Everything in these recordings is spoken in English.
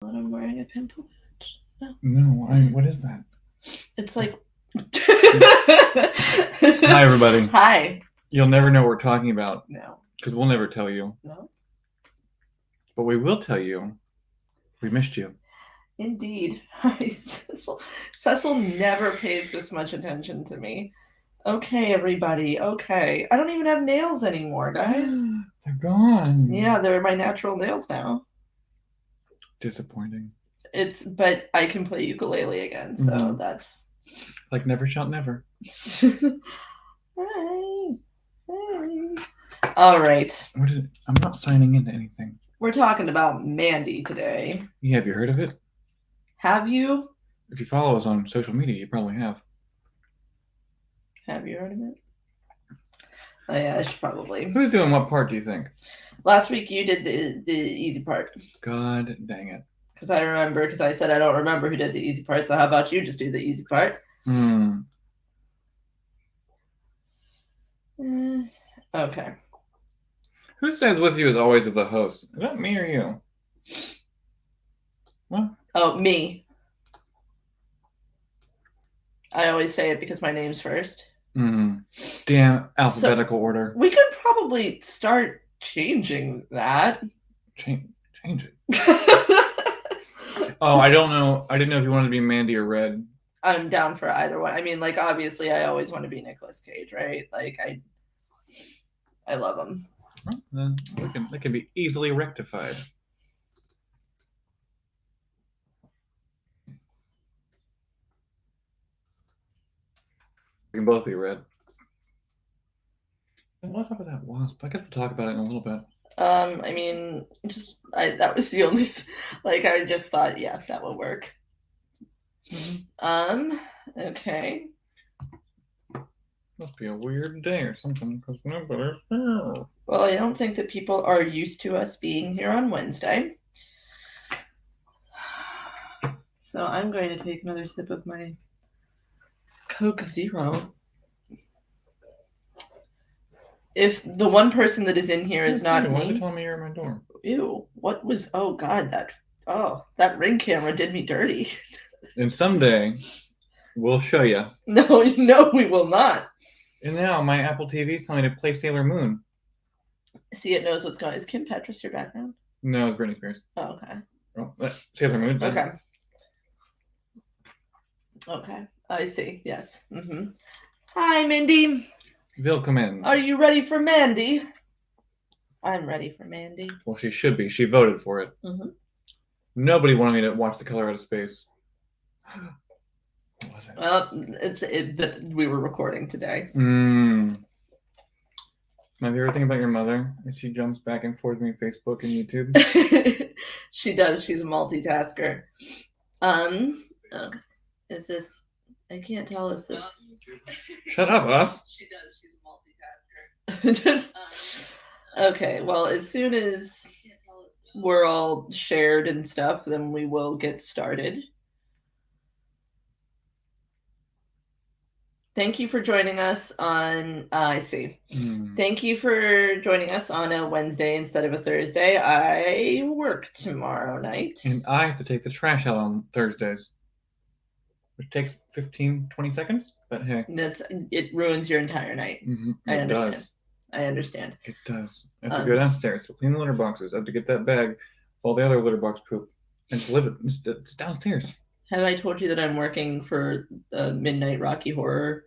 And I'm wearing a pimple patch. No, what is that? It's like. Hi, everybody. Hi. You'll never know what we're talking about No. because we'll never tell you. No. But we will tell you we missed you. Indeed. Hi, Cecil never pays this much attention to me. Okay, everybody. Okay. I don't even have nails anymore, guys. They're gone. Yeah, they're my natural nails now. Disappointing. But I can play ukulele again, so that's like never shall never. Hi. All right. I'm not signing into anything. We're talking about Mandy today. Yeah, have you heard of it? Have you? If you follow us on social media, you probably have. Have you heard of it? Oh yeah, I should probably. Who's doing what part, do you think? Last week you did the easy part. God dang it. Because I remember, because I said I don't remember who did the easy part, so how about you just do the easy part? Okay. Who says with you is always the host? Is that me or you? What? Oh, me. I always say it because my name's first. Damn alphabetical order. We could probably start changing that. Change it. Oh, I don't know. I didn't know if you wanted to be Mandy or Red. I'm down for either one. I mean, like, obviously, I always want to be Nicolas Cage, right? Like, I love him. Well, then that can be easily rectified. We can both be Red. What's up with that wasp? I guess we'll talk about it in a little bit. I mean, that was the only, I just thought, yeah, that would work. Okay. Must be a weird day or something, because nobody's here. Well, I don't think that people are used to us being here on Wednesday. So I'm going to take another sip of my Coke Zero. If the one person that is in here is not me... Why did you tell me you're at my door? Ew, what was... Oh, God, that Ring camera did me dirty. And someday, we'll show you. No, we will not. And now my Apple TV is telling me to play Sailor Moon. See, it knows what's going on. Is Kim Petras your background? No, it's Britney Spears. Oh, okay. Oh, Sailor Moon's okay. Okay, I see. Yes. Hi, Mindy. Willkommen. Are you ready for Mandy? I'm ready for Mandy. Well, she should be. She voted for it. Nobody wanted me to watch The Color Out of Space. What was it? Well, we were recording today. My favorite thing about your mother is she jumps back and forth between Facebook and YouTube. She does. She's a multitasker. Okay. Is this... I can't tell if it's... Shut up, us. She does. She's a multitasker. Okay, well, as soon as we're all shared and stuff, then we will get started. Thank you for joining us on... I see. Thank you for joining us on a Wednesday instead of a Thursday. I work tomorrow night. And I have to take the trash out on Thursdays. Which takes 15-20 seconds, but hey. It ruins your entire night. It does. I understand. It does. I have to go downstairs to clean the litter boxes. I have to get that bag of all the other litter box poop and to live it. It's downstairs. Have I told you that I'm working for the Midnight Rocky Horror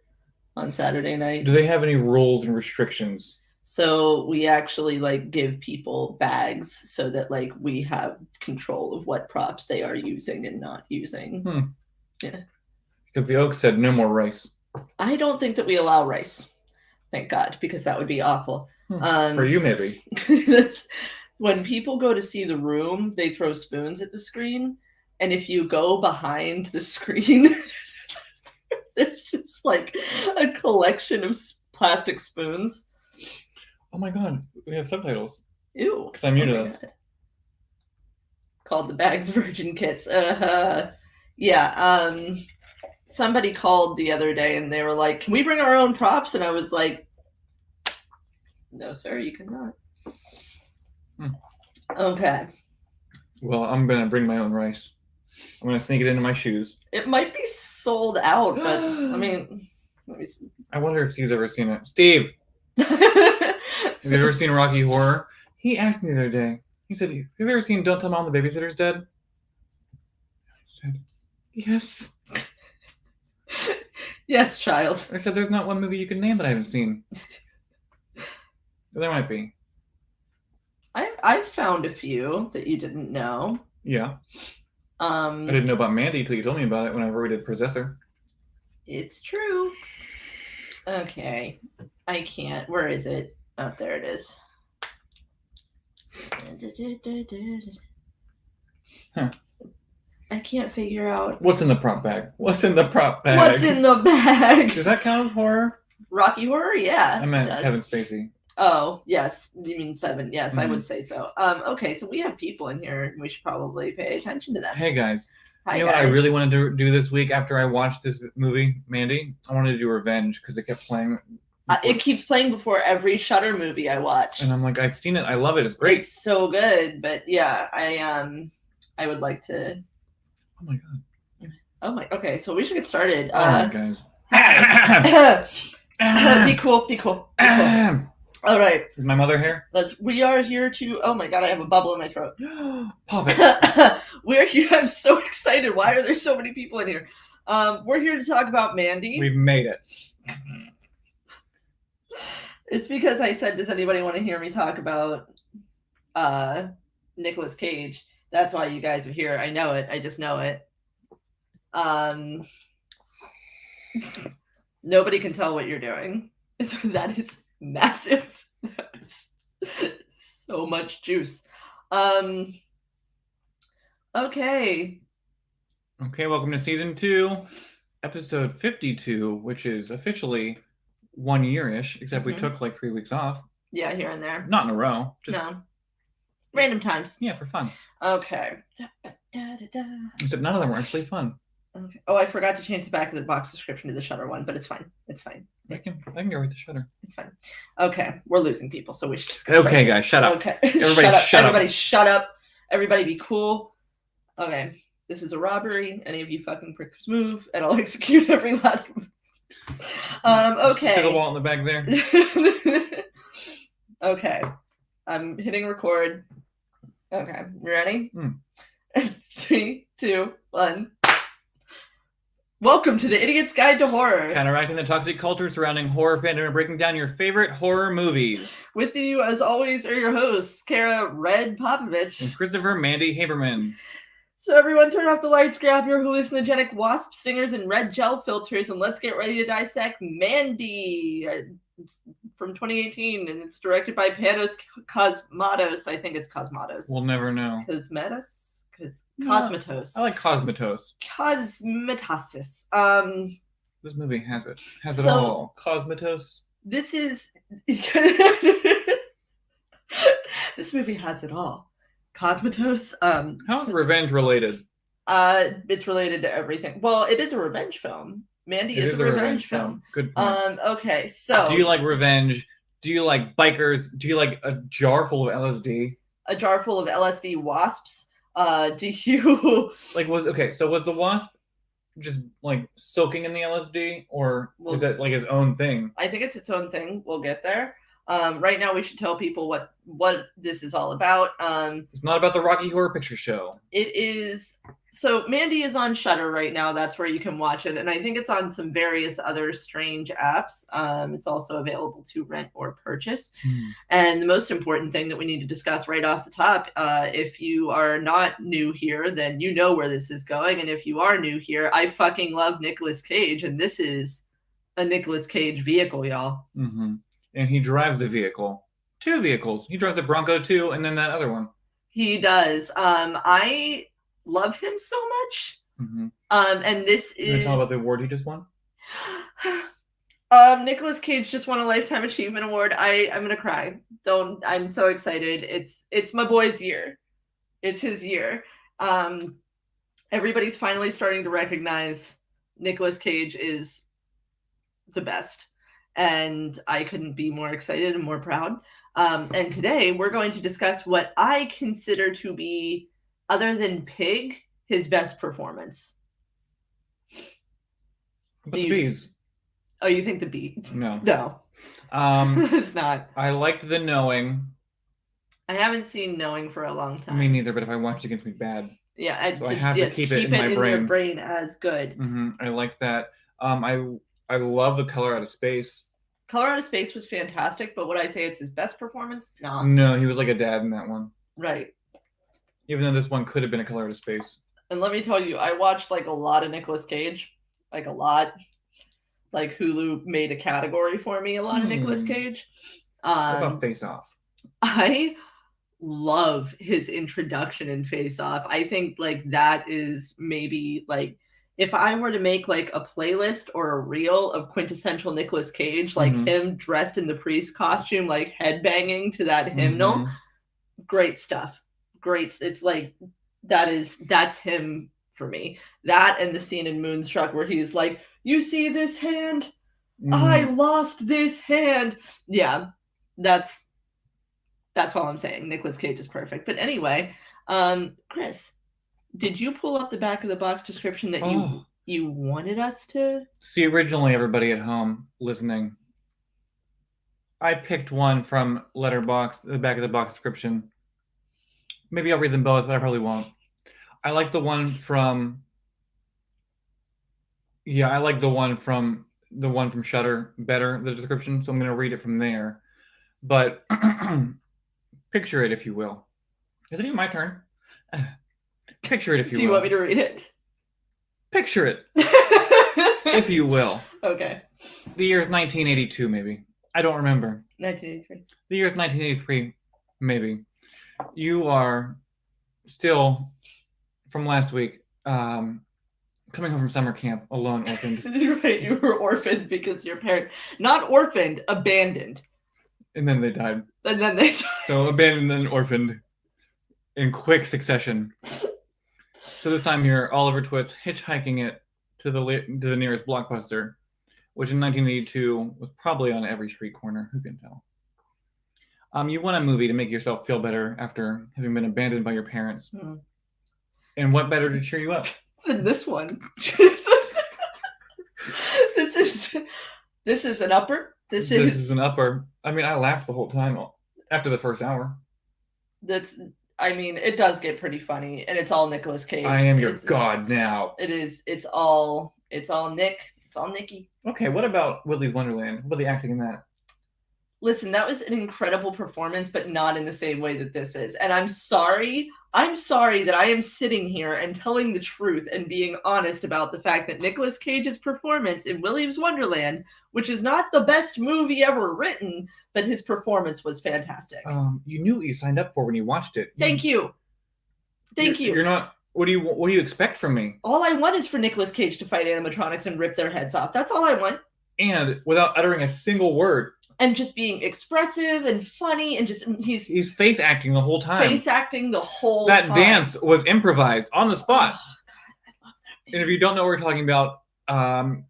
on Saturday night? Do they have any rules and restrictions? So we actually give people bags so that we have control of what props they are using and not using. Yeah. Because the Oak said no more rice. I don't think that we allow rice. Thank God, because that would be awful. For you, maybe. That's when people go to see The Room, they throw spoons at the screen. And if you go behind the screen, there's just a collection of plastic spoons. Oh my God, we have subtitles. Ew. Because I'm new to this. Called The Bags Virgin Kits. Yeah. Somebody called the other day and they were like, can we bring our own props? And I was like, no, sir, you cannot. Okay. Well, I'm gonna bring my own rice. I'm gonna sneak it into my shoes. It might be sold out, but I mean, let me see. I wonder if Steve's ever seen it. Steve, have you ever seen Rocky Horror? He asked me the other day. He said, "Have you ever seen Don't Tell Mom the Babysitter's Dead?" I said, "Yes." Yes, child. I said, "There's not one movie you can name that I haven't seen." There might be. I've found a few that you didn't know. Yeah. I didn't know about Mandy till you told me about it whenever we did Possessor. It's true. Okay. I can't. Where is it? Oh, there it is. Huh. I can't figure out. What's in the prop bag? What's in the prop bag? What's in the bag? Does that count as horror? Rocky Horror? Yeah. I meant Kevin Spacey. Oh, yes. You mean 7. Yes, I would say so. Okay, so we have people in here. We should probably pay attention to them. Hey, guys. Hi, you know guys. what I really wanted to do this week after I watched this movie, Mandy? I wanted to do Revenge because it kept playing. It keeps playing before every Shudder movie I watch. And I'm like, I've seen it. I love it. It's great. It's so good. But yeah, I would like to. Oh my god. Oh my. Okay, so we should get started. All right, guys. Be cool. Be cool. Be cool. All right. Is my mother here? We are here to. Oh my god, I have a bubble in my throat. Pop it. We're here. I'm so excited. Why are there so many people in here? We're here to talk about Mandy. We've made it. It's because I said, does anybody want to hear me talk about Nicolas Cage? That's why you guys are here. I know it. I just know it. Nobody can tell what you're doing. That is massive. That is so much juice. Okay. Okay, welcome to season 2, episode 52, which is officially 1 year-ish, except we took like 3 weeks off. Yeah, here and there. Not in a row. Just random times. Yeah, for fun. Okay. Except none of them were actually fun. Okay. Oh, I forgot to change the back of the box description to the Shudder one, but it's fine. It's fine. I can go with the Shudder. It's fine. Okay, we're losing people, so we should just. Okay, guys, shut up. Okay, everybody, shut up. Everybody, shut up. Everybody, be cool. Okay, this is a robbery. Any of you fucking pricks move, and I'll execute every last one. Okay. See the wall in the back there. Okay, I'm hitting record. Okay, you ready? 3, 2, 1. Welcome to the Idiot's Guide to Horror. Counteracting the toxic culture surrounding horror fandom and breaking down your favorite horror movies. With you, as always, are your hosts, Kara Red Popovich. And Christopher Mandy Haberman. So everyone turn off the lights, grab your hallucinogenic wasp stingers and red gel filters, and let's get ready to dissect Mandy. It's from 2018, and it's directed by Panos Cosmatos. I think it's Cosmatos. We'll never know. Cosmatos? Cosmatos. I like Cosmatos. Cosmatosis. This movie has it. Has it all. Cosmatos. This is... This movie has it all. Cosmatos. How's Revenge related? It's related to everything. Well, it is a revenge film. Mandy is a revenge film. Good point. Okay, so... Do you like revenge? Do you like bikers? Do you like a jar full of LSD? A jar full of LSD wasps? Do you... was the wasp just like soaking in the LSD, or is that like his own thing? I think it's its own thing. We'll get there. Right now we should tell people what this is all about. It's not about the Rocky Horror Picture Show. It is... So Mandy is on Shudder right now. That's where you can watch it. And I think it's on some various other strange apps. It's also available to rent or purchase. And the most important thing that we need to discuss right off the top, if you are not new here, then you know where this is going. And if you are new here, I fucking love Nicolas Cage. And this is a Nicolas Cage vehicle, y'all. Mm-hmm. And he drives the vehicle. 2 vehicles. He drives the Bronco too, and then that other one. He does. I love him so much. And this is... Can you tell about the award he just won? Nicolas Cage just won a Lifetime Achievement Award. I'm gonna cry. I'm so excited. It's my boy's year. It's his year. Everybody's finally starting to recognize Nicolas Cage is the best. And I couldn't be more excited and more proud. And today we're going to discuss what I consider to be other than Pig, his best performance. But the bees. Oh, you think the bee? No. No. It's not. I liked The Knowing. I haven't seen Knowing for a long time. Me neither, but if I watch it, it's going to be bad. Yeah, I have to keep it in my brain. Your brain as good. I like that. I love The Color Out of Space. Color Out of Space was fantastic, but would I say it's his best performance? No. No, he was like a dad in that one. Right. Even though this one could have been A Color Out of Space. And let me tell you, I watched like a lot of Nicolas Cage. Like a lot. Like Hulu made a category for me, a lot of Nicolas Cage. What about Face Off? I love his introduction in Face Off. I think like that is maybe like if I were to make like a playlist or a reel of quintessential Nicolas Cage, like him dressed in the priest costume, like headbanging to that hymnal, great stuff. Great. It's like that's him for me. That and the scene in Moonstruck where he's like, "You see this hand? I lost this hand." Yeah, that's all I'm saying. Nicolas Cage is perfect. But anyway, Chris, did you pull up the back of the box description that you wanted us to see? Originally, everybody at home listening, I picked one from Letterboxd, the back of the box description. Maybe I'll read them both, but I probably won't. I like the one from Shudder better, the description, so I'm going to read it from there. But picture it, if you will. Is it even my turn? Picture it, if you will. Do you want me to read it? Picture it, if you will. Okay. The year is 1982, maybe. I don't remember. 1983. The year is 1983, maybe. You are still, from last week, coming home from summer camp, alone, orphaned. Right, you were orphaned because your parents... Not orphaned, abandoned. And then they died. So abandoned and orphaned in quick succession. So this time you're Oliver Twist hitchhiking it to the nearest Blockbuster, which in 1982 was probably on every street corner. Who can tell? You want a movie to make yourself feel better after having been abandoned by your parents. And what better to cheer you up than this one? This is an upper. This is an upper. I mean, I laughed the whole time after the first hour. It does get pretty funny, and it's all Nicolas Cage. I am your god now. It is. It's all Nick. It's all Nicky. Okay, what about Willy's Wonderland? What about the acting in that? Listen, that was an incredible performance, but not in the same way that this is. And I'm sorry that I am sitting here and telling the truth and being honest about the fact that Nicolas Cage's performance in Willy's Wonderland, which is not the best movie ever written, but his performance was fantastic. You knew what you signed up for when you watched it. Thank you. You're not. What do you expect from me? All I want is for Nicolas Cage to fight animatronics and rip their heads off. That's all I want. And without uttering a single word. And just being expressive and funny, and just he's face acting the whole time. That dance was improvised on the spot. Oh God, I love that. And if you don't know what we're talking about,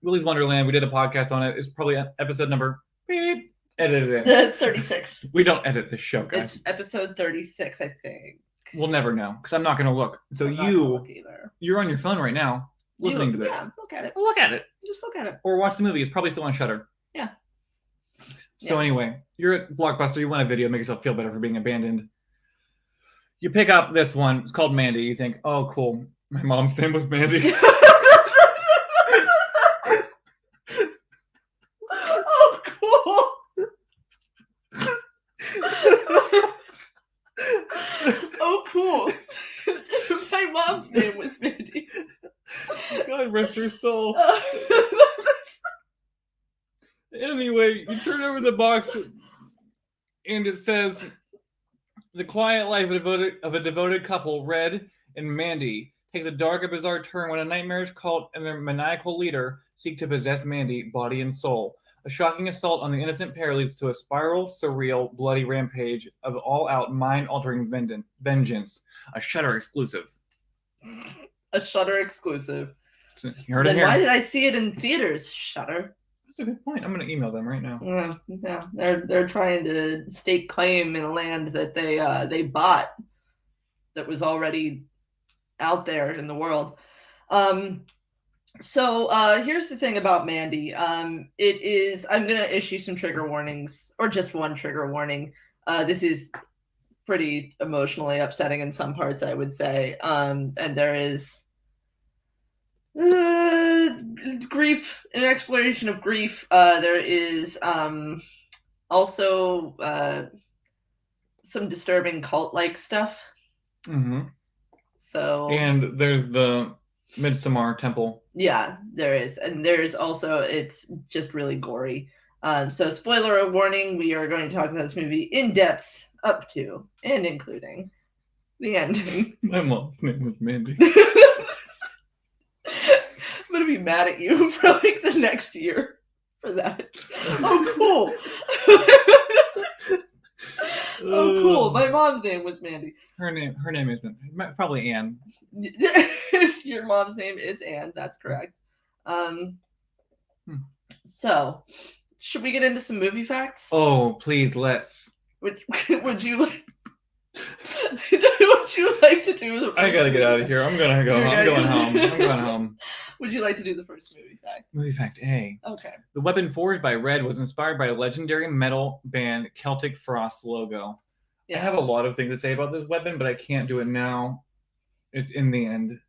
Willy's Wonderland, we did a podcast on it. It's probably episode number edited in. 36. We don't edit this show, guys. It's episode 36, I think. We'll never know because I'm not going to look. So you're on your phone right now listening to this. Yeah, look at it. Look at it. Just look at it. Or watch the movie. It's probably still on Shudder. Yeah. So anyway, you're at Blockbuster. You want a video, make yourself feel better for being abandoned. You pick up this one. It's called Mandy. You think, oh, cool. My mom's name was Mandy. Oh, cool. Oh, cool. My mom's name was Mandy. God rest her soul. Anyway, you turn over the box and it says, "The quiet life of a devoted couple, Red and Mandy, takes a dark and bizarre turn when a nightmarish cult and their maniacal leader seek to possess Mandy, body and soul. A shocking assault on the innocent pair leads to a spiral, surreal, bloody rampage of all-out, mind-altering vengeance. A Shudder exclusive." A Shudder exclusive. You heard it here. Why did I see it in theaters? Shudder. That's a good point. I'm going to email them right now. Yeah, they're trying to stake claim in a land that they bought that was already out there in the world. So here's the thing about Mandy. It is I'm gonna issue some trigger warnings, or just one trigger warning. This is pretty emotionally upsetting in some parts, I would say. And there is grief, an exploration of grief. There is also some disturbing cult-like stuff. Mm-hmm. So And there's the Midsommar Temple. yeah, there is, and there's also it's just really gory. So spoiler warning: we are going to talk about this movie in depth, up to and including the ending. My mom's name was Mandy. I'm gonna be mad at you for like the next year for that. Oh, cool. Oh, cool. My mom's name was Mandy. Her name isn't. Probably Anne. Your mom's name is Anne. That's correct. So, should we get into some movie facts? Oh, please, let's. Would you like? Would you like to do the? I gotta get out of here. I'm gonna go. I'm going home. I'm going home. Would you like to do the first movie fact? Movie fact A. Okay. The weapon forged by Red was inspired by a legendary metal band Celtic Frost logo. Yeah. I have a lot of things to say about this weapon, but I can't do it now. It's in the end.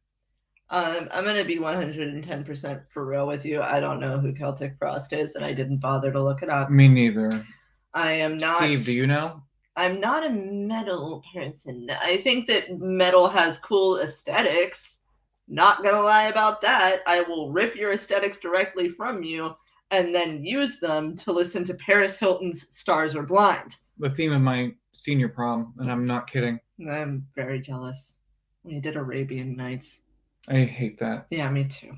I'm gonna be 110% for real with you. I don't know who Celtic Frost is, and I didn't bother to look it up. Me neither. I am not. Steve, do you know? I'm not a metal person. I think that metal has cool aesthetics. Not gonna lie about that. I will rip your aesthetics directly from you and then use them to listen to Paris Hilton's Stars Are Blind. The theme of my senior prom, and I'm not kidding. I'm very jealous. We did Arabian Nights. I hate that. Yeah, me too.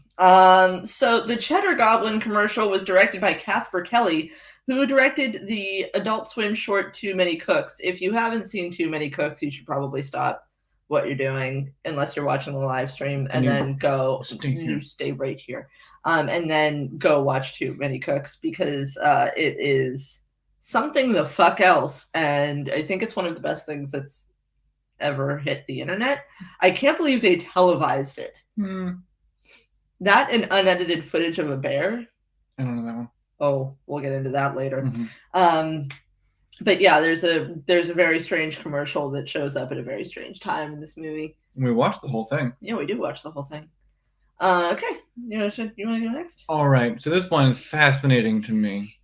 So the Cheddar Goblin commercial was directed by Casper Kelly, who directed the Adult Swim short Too Many Cooks. If you haven't seen Too Many Cooks, you should probably stop what you're doing unless you're watching the live stream, and then go stay right here, and then go watch Too Many Cooks, because it is something the fuck else, and I think it's one of the best things that's ever hit the internet. I can't believe they televised it. That and unedited footage of a bear. I don't know that one. Oh, we'll get into that later. Mm-hmm. But yeah, there's a very strange commercial that shows up at a very strange time in this movie. We watched the whole thing. Yeah, we do watch the whole thing. Okay, you want to go next? All right, so this one is fascinating to me.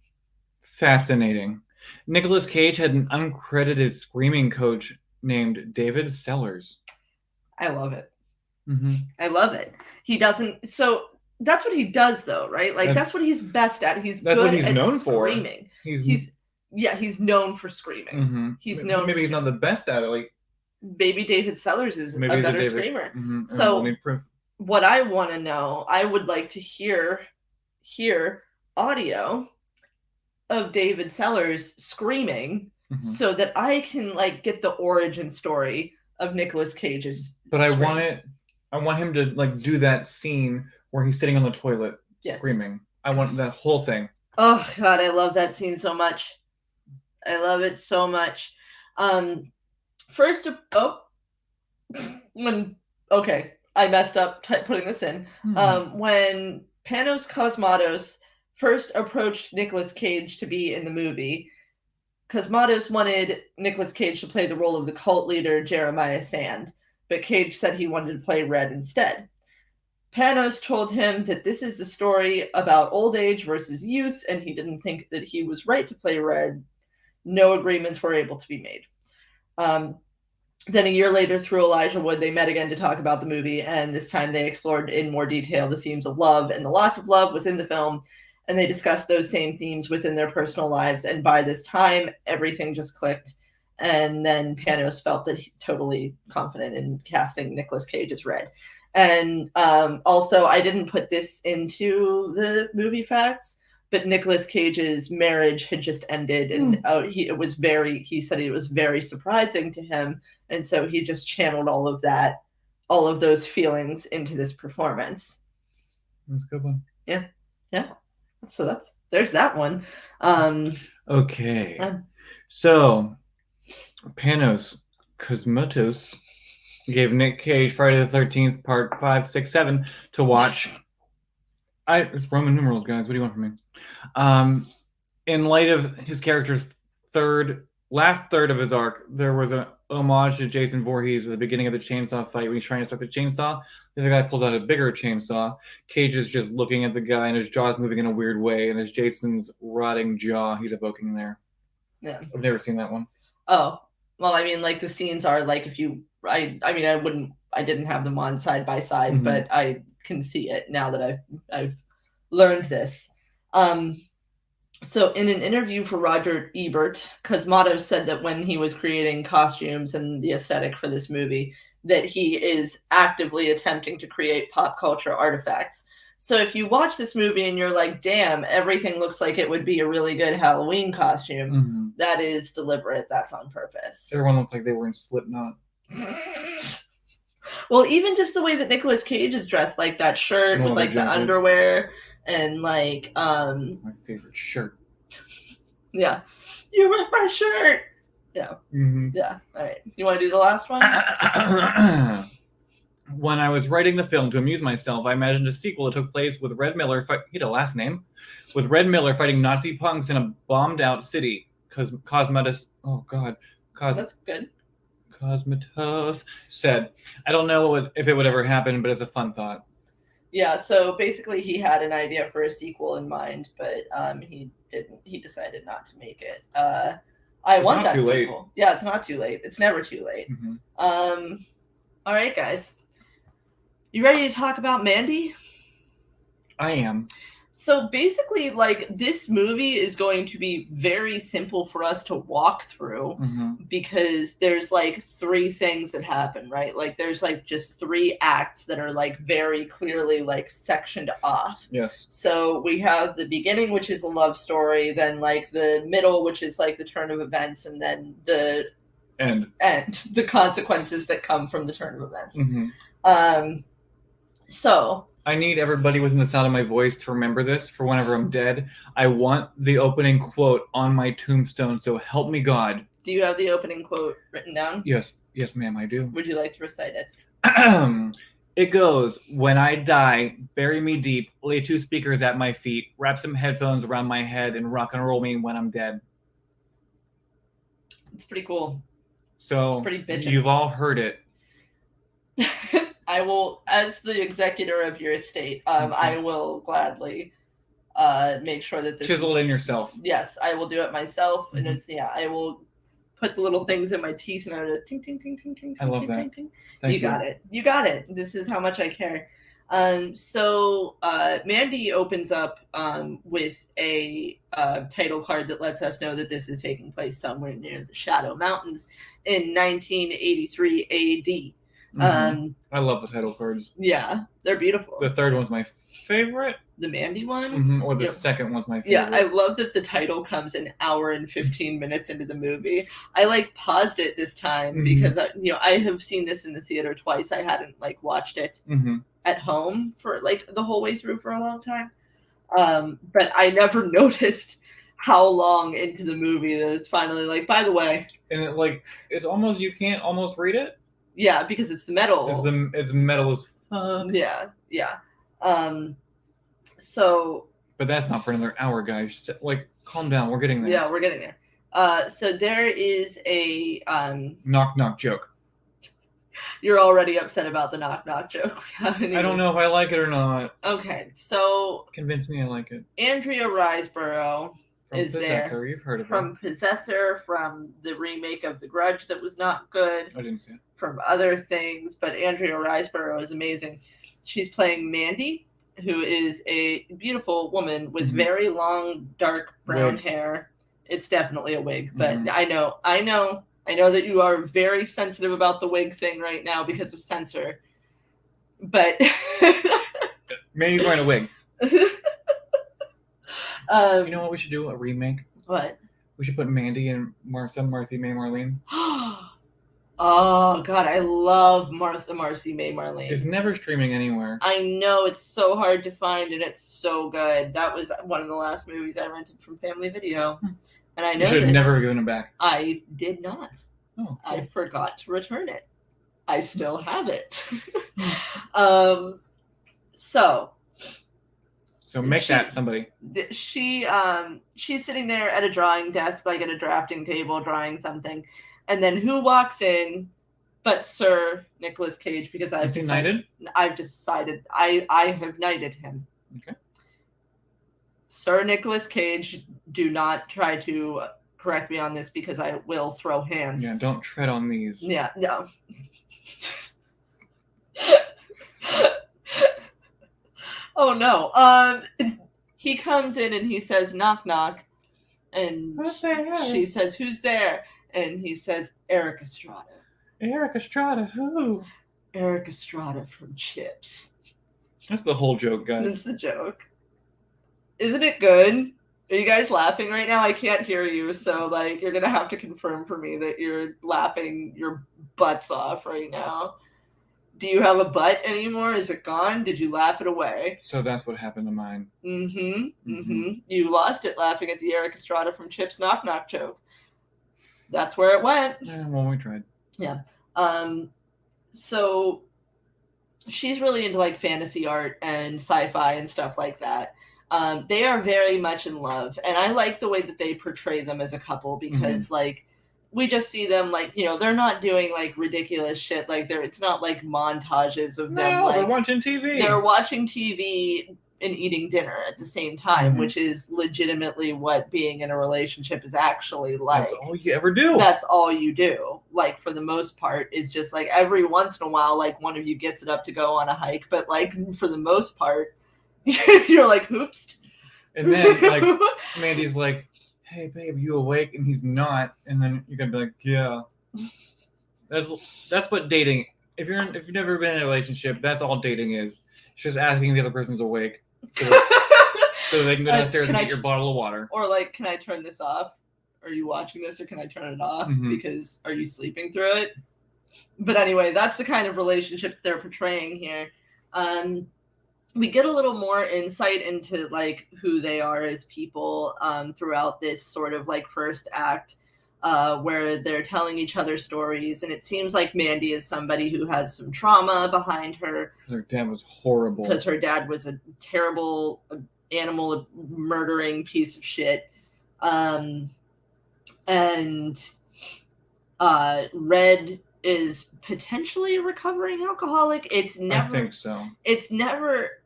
Fascinating. Nicolas Cage had an uncredited screaming coach named David Sellers. I love it. Mm-hmm. I love it. He doesn't. So that's what he does, though, right? Like that's what he's best at. He's that's good what he's at known screaming. For. He's known for screaming. Mm-hmm. He's known. Maybe he's not the best at it. Like maybe David Sellers is a better screamer. Mm-hmm. So what I want to know, I would like to hear audio of David Sellers screaming, so that I can like get the origin story of Nicolas Cage's. But I want him to like do that scene where he's sitting on the toilet screaming. I want that whole thing. Oh God, I love that scene so much. I love it so much. First, I messed up putting this in. When Panos Cosmatos first approached Nicolas Cage to be in the movie, Cosmatos wanted Nicolas Cage to play the role of the cult leader Jeremiah Sand, but Cage said he wanted to play Red instead. Panos told him that this is the story about old age versus youth, and he didn't think that he was right to play Red. No agreements were able to be made. Then a year later, through Elijah Wood, they met again to talk about the movie, and this time they explored in more detail the themes of love and the loss of love within the film, and they discussed those same themes within their personal lives, and by this time, everything just clicked, and then Panos felt that totally confident in casting Nicolas Cage as Red. And also, I didn't put this into the movie facts, but Nicolas Cage's marriage had just ended, and he said it was very surprising to him, and so he just channeled all of those feelings into this performance. That's a good one. Yeah. So there's that one. Okay. So Panos Cosmatos gave Nick Cage Friday the 13th, part 5, 6, 7 to watch. It's Roman numerals, guys. What do you want from me? In light of his character's last third of his arc, there was an homage to Jason Voorhees at the beginning of the chainsaw fight when he's trying to start the chainsaw. The other guy pulls out a bigger chainsaw. Cage is just looking at the guy, and his jaw's moving in a weird way, and it's Jason's rotting jaw he's evoking there. Yeah. I've never seen that one. Oh, well, I mean, like, the scenes are like, if you, I mean, I didn't have them on side by side, but I can see it now that I've learned this. So in an interview for Roger Ebert, Cosmatos said that when he was creating costumes and the aesthetic for this movie, that he is actively attempting to create pop culture artifacts. So if you watch this movie and you're like, damn, everything looks like it would be a really good Halloween costume, that is deliberate. That's on purpose. Everyone looked like they were in Slipknot. Well, even just the way that Nicolas Cage is dressed, like that shirt with like the underwear and like my favorite shirt. Yeah. You ripped my shirt. Yeah. Yeah. All right. You want to do the last one? When I was writing the film to amuse myself, I imagined a sequel that took place with Red Miller, he had a last name, with Red Miller fighting Nazi punks in a bombed-out city. Cosmatos, oh god, that's good. Cosmatos said, "I don't know if it would ever happen, but it's a fun thought." Yeah. So basically, he had an idea for a sequel in mind, but he didn't. He decided not to make it. I want that sequel. Yeah, it's not too late. It's never too late. All right, guys. You ready to talk about Mandy? I am. So basically, like, this movie is going to be very simple for us to walk through because there's like 3 things that happen, right? Like there's like just 3 acts that are like very clearly like sectioned off. Yes. So we have the beginning, which is a love story, then like the middle, which is like the turn of events, and then the end, the consequences that come from the turn of events. So I need everybody within the sound of my voice to remember this for whenever I'm dead. I want the opening quote on my tombstone, so help me God. Do you have the opening quote written down? Yes, ma'am, I do. Would you like to recite it? It goes, when I die, bury me deep, lay 2 speakers at my feet, wrap some headphones around my head, and rock and roll me when I'm dead. It's pretty cool. So, it's pretty bitchin'. You've all heard it. I will, as the executor of your estate, I will gladly make sure that this chisel in yourself. Yes, I will do it myself, and I will put the little things in my teeth and I will ting ting ting ting ting. I love that. Ting, ting. Thank you. Got it. You got it. This is how much I care. So Mandy opens up with a title card that lets us know that this is taking place somewhere near the Shadow Mountains in 1983 AD. I love the title cards. Yeah, they're beautiful. The third one's my favorite. The Mandy one? Or the second one's my favorite. Yeah, I love that the title comes an hour and 15 minutes into the movie. I like paused it this time because I have seen this in the theater twice. I hadn't like watched it at home for like the whole way through for a long time. But I never noticed how long into the movie that it's finally like, by the way. And it's almost, you can't almost read it. Yeah, because it's the metal. It's metal as fuck. Yeah. So. But that's not for another hour, guys. Like, calm down. We're getting there. Yeah, we're getting there. So there is a knock knock joke. You're already upset about the knock knock joke. I don't know if I like it or not. Okay, so convince me I like it. Andrea Riseborough is Possessor. there. You've heard of her. From Possessor, from the remake of The Grudge that was not good. I didn't see it. From other things, but Andrea Riseborough is amazing. She's playing Mandy, who is a beautiful woman with very long, dark brown hair. It's definitely a wig, but I know that you are very sensitive about the wig thing right now because of censor. But Mandy's wearing a wig. You know what we should do? A remake. What? We should put Mandy and Martha, Marcy May Marlene. Oh God, I love Martha, Marcy May Marlene. It's never streaming anywhere. I know, it's so hard to find, and it's so good. That was one of the last movies I rented from Family Video, and I know you should have never given it back. I did not. Oh, cool. I forgot to return it. I still have it. So make that somebody. She's sitting there at a drawing desk, like at a drafting table, drawing something, and then who walks in but Sir Nicolas Cage, because I've decided I have knighted him. Okay. Sir Nicolas Cage, do not try to correct me on this because I will throw hands. Yeah, don't tread on these. Yeah, no. Oh no. He comes in and he says, knock knock. And she says, who's there? And he says, Eric Estrada. Eric Estrada, who? Eric Estrada from Chips. That's the whole joke, guys. That's the joke. Isn't it good? Are you guys laughing right now? I can't hear you, so like you're gonna have to confirm for me that you're laughing your butts off right now. Do you have a butt anymore? Is it gone? Did you laugh it away? So that's what happened to mine. You lost it laughing at the Eric Estrada from Chips knock knock joke. That's where it went. Yeah, well, we tried. Yeah. So she's really into like fantasy art and sci-fi and stuff like that. They are very much in love, and I like the way that they portray them as a couple because like we just see them like, you know, they're not doing like ridiculous shit, like it's not like montages of them like they're watching TV. They're watching TV and eating dinner at the same time, which is legitimately what being in a relationship is actually like. That's all you ever do. That's all you do. Like for the most part is just like every once in a while like one of you gets it up to go on a hike, but like for the most part you're like, oops. And then like Mandy's like, hey babe, you awake? And he's not, and then you're gonna be like, yeah. That's what dating. If you've never been in a relationship, that's all dating is. It's just asking if the other person's awake. So they can go downstairs and get your bottle of water. Or like, can I turn this off? Are you watching this or can I turn it off? Because are you sleeping through it? But anyway, that's the kind of relationship they're portraying here. We get a little more insight into like who they are as people throughout this sort of like first act where they're telling each other stories, and it seems like Mandy is somebody who has some trauma behind her. Her dad was horrible. Because her dad was a terrible animal murdering piece of shit. And Red is potentially a recovering alcoholic. I think so. It's never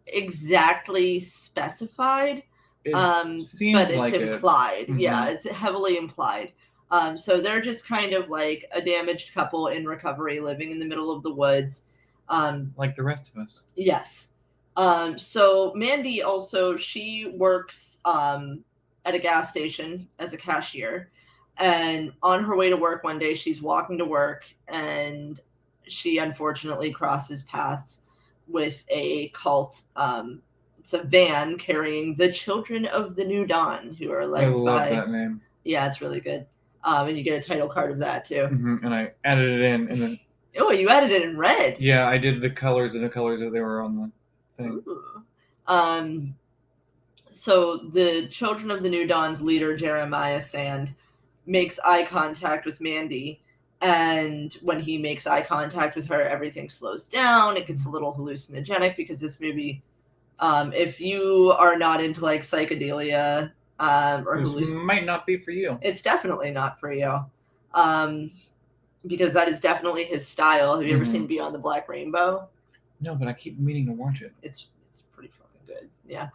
exactly specified, but it's like implied. Yeah, it's heavily implied. So they're just kind of like a damaged couple in recovery living in the middle of the woods. Like the rest of us. Yes. So Mandy also, she works at a gas station as a cashier. And on her way to work one day, she's walking to work and she unfortunately crosses paths with a cult. It's a van carrying the Children of the New Dawn, who are led by... I love that name. Yeah, it's really good. And you get a title card of that too. And I added it in, and then... Oh, you added it in red. Yeah, I did the colors that they were on the thing. Ooh. So the Children of the New Dawn's leader, Jeremiah Sand, makes eye contact with Mandy. And when he makes eye contact with her, everything slows down. It gets a little hallucinogenic because this movie, if you are not into like psychedelia or this might not be for you. It's definitely not for you. Because that is definitely his style. Have you ever seen Beyond the Black Rainbow? No, but I keep meaning to watch it. It's pretty fucking good. Yeah.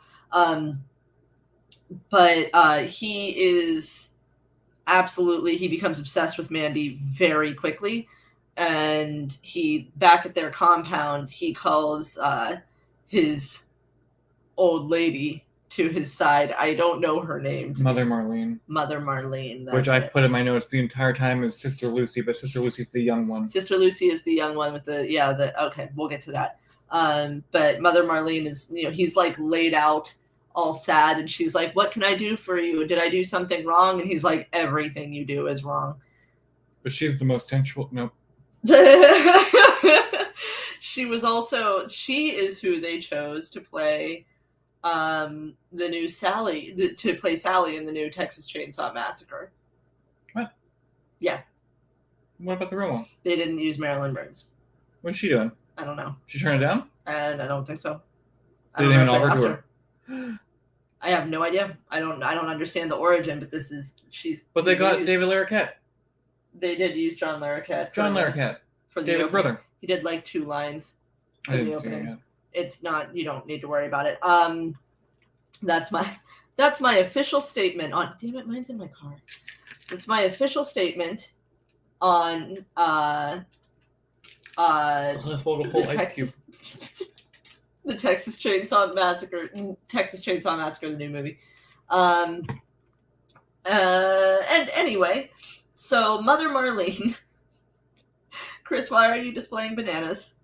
But he is absolutely, he becomes obsessed with Mandy very quickly. And back at their compound, he calls his old lady to his side. I don't know her name. Mother Marlene. Mother Marlene. Which I put in my notes the entire time as Sister Lucy, but Sister Lucy's the young one. Sister Lucy is the young one with okay, we'll get to that. But Mother Marlene is, he's like laid out all sad, and she's like, what can I do for you? Did I do something wrong? And he's like, everything you do is wrong. But she's the most sensual. Nope. She is who they chose to play the new Sally, to play Sally in the new Texas Chainsaw Massacre. What? Yeah. What about the real one? They didn't use Marilyn Burns. What's she doing? I don't know. She turned it down? And I don't think so. I They don't didn't know even if offer they to asked her. her. I have no idea. I don't understand the origin, but she's. But they got David Larroquette. They did use John Larroquette. John Larroquette. For the David's opening. brother. He did like 2 lines I in the didn't see opening. it yet. It's not. You don't need to worry about it. That's my official statement on. Damn it, mine's in my car. It's my official statement on Let's hold a whole ice cube. The Texas Chainsaw Massacre, the new movie. And anyway, so Mother Marlene, Chris, why are you displaying bananas?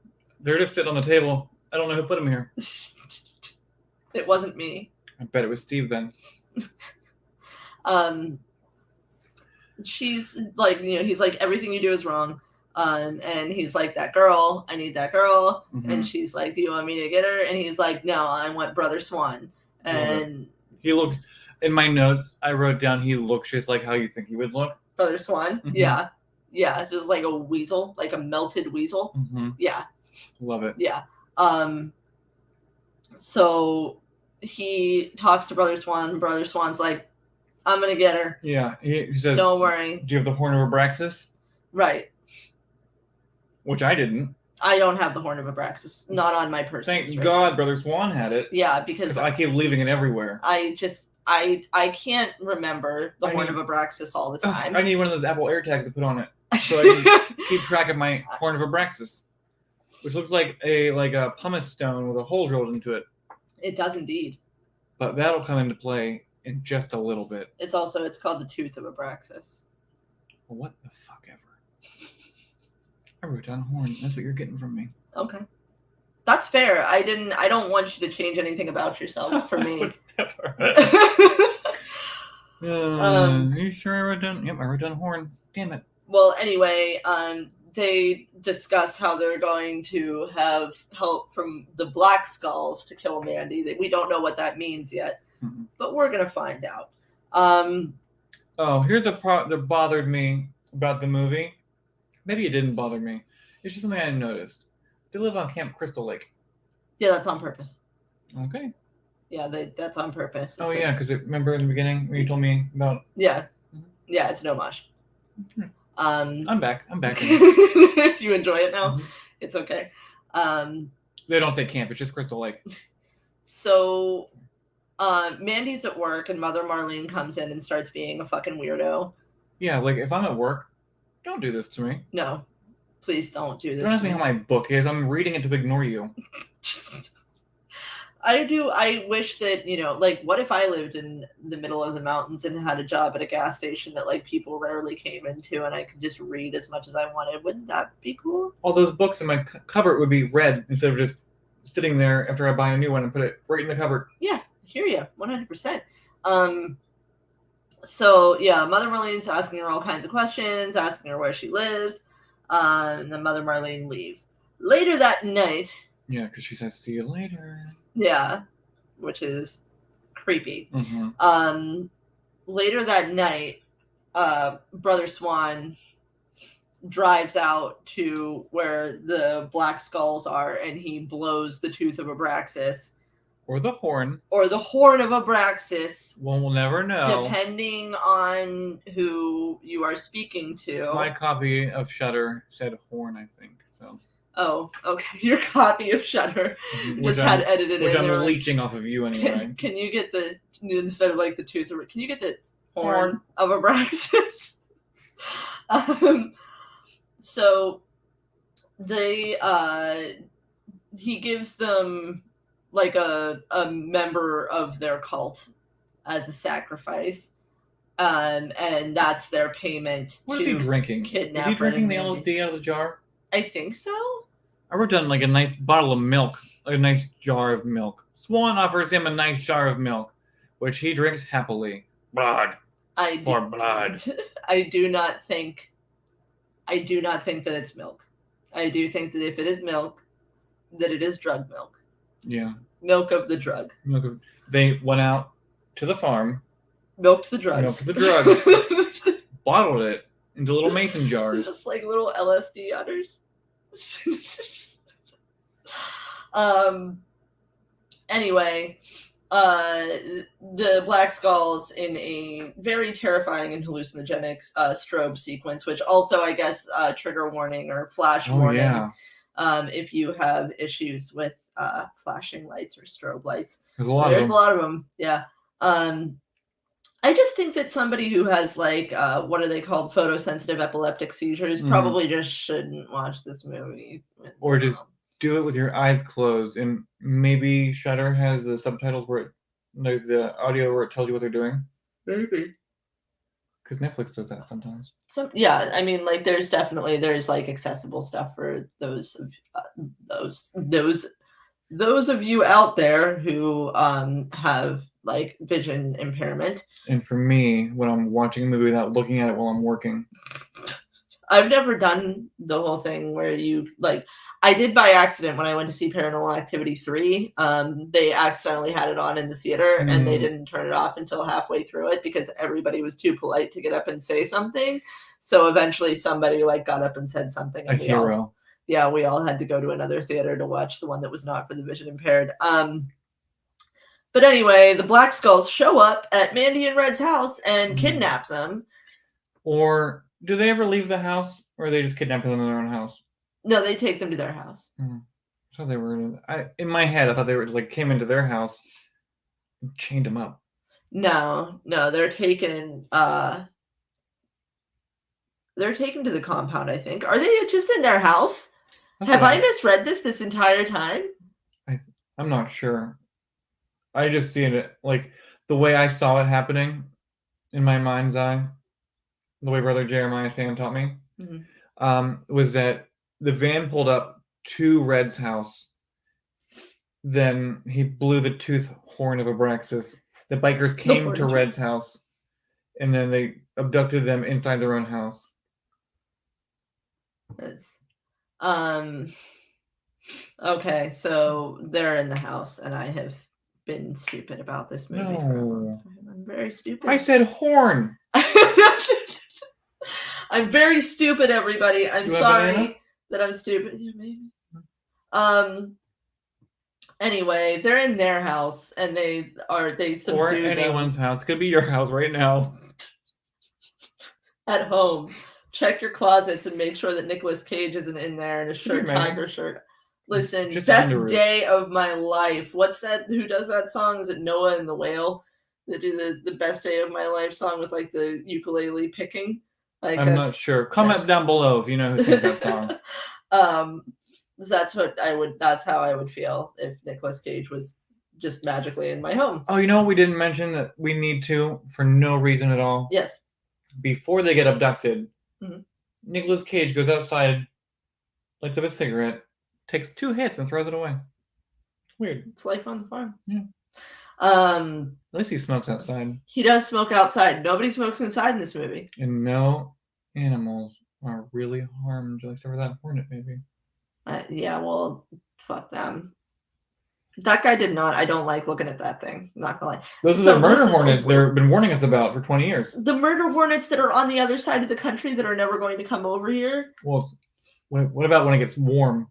They're just sitting on the table. I don't know who put them here. It wasn't me. I bet it was Steve then. She's like, he's like, everything you do is wrong. And he's like, that girl, I need that girl. Mm-hmm. And she's like, do you want me to get her? And he's like, no, I want Brother Swan. And he looks, in my notes, I wrote down, he looks just like how you think he would look. Brother Swan? Mm-hmm. Yeah. Yeah. Just like a weasel, like a melted weasel. Mm-hmm. Yeah. Love it. Yeah. So he talks to Brother Swan. Brother Swan's like, I'm going to get her. Yeah. He says, don't worry. Do you have the horn of Abraxas? Right. Which I didn't. I don't have the horn of Abraxas. Not on my person. Thank God Brother Swan had it. Yeah, because I keep leaving it everywhere. I can't remember the horn of Abraxas all the time. I need one of those Apple AirTags to put on it so I can keep track of my horn of Abraxas, which looks like a pumice stone with a hole drilled into it. It does indeed. But that'll come into play in just a little bit. It's called the tooth of Abraxas. Well, what the fuck ever. I wrote down horn. That's what you're getting from me. Okay. That's fair. I don't want you to change anything about yourself for me. Are you sure I wrote down? Yep, I wrote down horn. Damn it. Well, anyway, they discuss how they're going to have help from the Black Skulls to kill Mandy. We don't know what that means yet, but we're going to find out. Here's the part that bothered me about the movie. Maybe it didn't bother me. It's just something I noticed. They live on Camp Crystal Lake. Yeah, that's on purpose. Okay. Yeah, that's on purpose. Yeah, because remember in the beginning when you told me about... Yeah. Yeah, it's an homage. I'm back. You enjoy it now? Mm-hmm. It's okay. They don't say camp. It's just Crystal Lake. So Mandy's at work and Mother Marlene comes in and starts being a fucking weirdo. Yeah, like if I'm at work, don't do this to me. No. Please don't do this. Don't ask me how my book is. I'm reading it to ignore you. I wish that, like, what if I lived in the middle of the mountains and had a job at a gas station that, like, people rarely came into and I could just read as much as I wanted? Wouldn't that be cool? All those books in my cupboard would be read instead of just sitting there after I buy a new one and put it right in the cupboard. Yeah, I hear you. 100%. So, yeah, Mother Marlene's asking her all kinds of questions, asking her where she lives, and then Mother Marlene leaves. Later that night... Yeah, because she says, see you later. Yeah, which is creepy. Mm-hmm. Later that night, Brother Swan drives out to where the Black Skulls are, and he blows the tooth of Abraxas. Or the horn. Or the horn of Abraxas. Well, we'll never know. Depending on who you are speaking to. My copy of Shudder said horn, I think, so... Oh, okay. Your copy of Shudder just had edited which in. Which I'm leeching off of you anyway. Can you get the, instead of like the tooth, can you get the horn of Abraxas? So he gives them like a member of their cult as a sacrifice. And that's their payment. What is he drinking? Kidnap. Is he drinking the LSD out of the jar? I think so. I wrote down like a nice bottle of milk, a nice jar of milk. Swan offers him a nice jar of milk, which he drinks happily. Blood. Blood. I do not think that it's milk. I do think that if it is milk, that it is drug milk. Yeah. Milk of the drug. They went out to the farm. Milked the drugs. Bottled it, into little mason jars. Just like little LSD udders. Anyway, the Black Skulls in a very terrifying and hallucinogenic strobe sequence, which also, I guess, trigger warning or flash warning. Yeah. If you have issues with flashing lights or strobe lights. There's a lot of them. Yeah. I just think that somebody who has like what are they called, photosensitive epileptic seizures, probably just shouldn't watch this movie. Or just do it with your eyes closed, and maybe Shudder has the subtitles where like the audio where it tells you what they're doing. Maybe. Because Netflix does that sometimes. So yeah, I mean, like there's like accessible stuff for those of you out there who have like vision impairment. And for me, when I'm watching a movie without looking at it while I'm working, I've never done the whole thing where you like. I did by accident when I went to see Paranormal Activity 3. They accidentally had it on in the theater and they didn't turn it off until halfway through it because everybody was too polite to get up and say something. So eventually somebody like got up and said something. And we all had to go to another theater to watch the one that was not for the vision impaired. But anyway, the Black Skulls show up at Mandy and Red's house and kidnap them. Or do they ever leave the house, or are they just kidnapping them in their own house? No, they take them to their house. So they were in my head. I thought they were just like came into their house and chained them up. No, they're taken. They're taken to the compound. I think. Are they just in their house? Have I misread this entire time? I'm not sure. I just seen it like the way I saw it happening in my mind's eye. The way Brother Jeremiah Sam taught me was that the van pulled up to Red's house. Then he blew the tooth horn of Abraxas. The bikers came to Red's house, and then they abducted them inside their own house. That's okay. So they're in the house, and I have been stupid about this movie for a long time. I'm very stupid. I said horn. I'm very stupid, everybody. I'm sorry that I'm stupid. Yeah, maybe. Anyway, they're in their house and they subdue or anyone's them. house. Could be your house right now. At home. Check your closets and make sure that Nicolas Cage isn't in there in a tiger shirt. Listen, best day of my life. What's that? Who does that song? Is it Noah and the Whale? They do the best day of my life song with like the ukulele picking. Like I'm not sure. Comment down below if you know who sings that song. That's how I would feel if Nicolas Cage was just magically in my home. Oh, you know what we didn't mention that we need to for no reason at all? Yes. Before they get abducted, Nicolas Cage goes outside, lights up a cigarette, takes 2 hits and throws it away. Weird. It's life on the farm. Yeah. At least he smokes outside. He does smoke outside. Nobody smokes inside in this movie. And no animals are really harmed, except for that hornet, maybe. Yeah, well, fuck them. That guy did not. I don't like looking at that thing. I'm not gonna lie. Those are the murder hornets they've been warning us about for 20 years. The murder hornets that are on the other side of the country that are never going to come over here. Well, what about when it gets warm?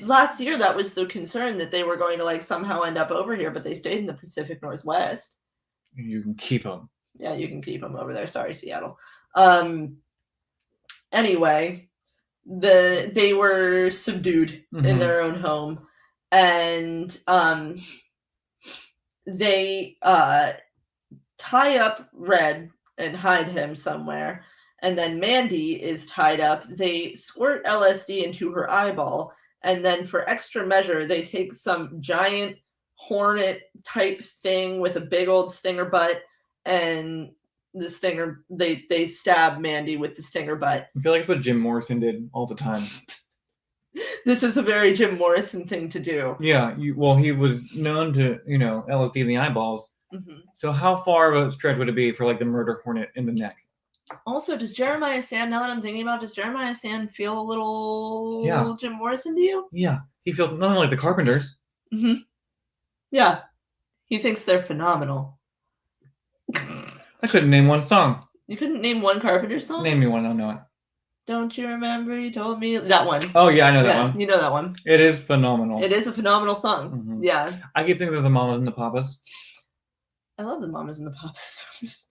Last year, that was the concern that they were going to like somehow end up over here, but they stayed in the Pacific Northwest. You can keep them. Yeah, you can keep them over there. Sorry, Seattle. Anyway, they were subdued in their own home, and they tie up Red and hide him somewhere, and then Mandy is tied up. They squirt LSD into her eyeball. And then for extra measure, they take some giant hornet type thing with a big old stinger butt, and the stinger, they stab Mandy with the stinger butt. I feel like it's what Jim Morrison did all the time. This is a very Jim Morrison thing to do. Yeah, he was known to, LSD in the eyeballs. So how far of a stretch would it be for like the murder hornet in the neck? Also, does Jeremiah Sam, now that I'm thinking about it, does Jeremiah Sam feel a little Jim Morrison to you? Yeah, he feels nothing like the Carpenters. Yeah, he thinks they're phenomenal. I couldn't name one song. You couldn't name one Carpenter song? Name me one, I'll know it. Don't you remember you told me that one? Oh yeah, I know that one. You know that one. It is phenomenal. It is a phenomenal song. Mhm. Yeah. I keep thinking of the Mamas and the Papas. I love the Mamas and the Papas.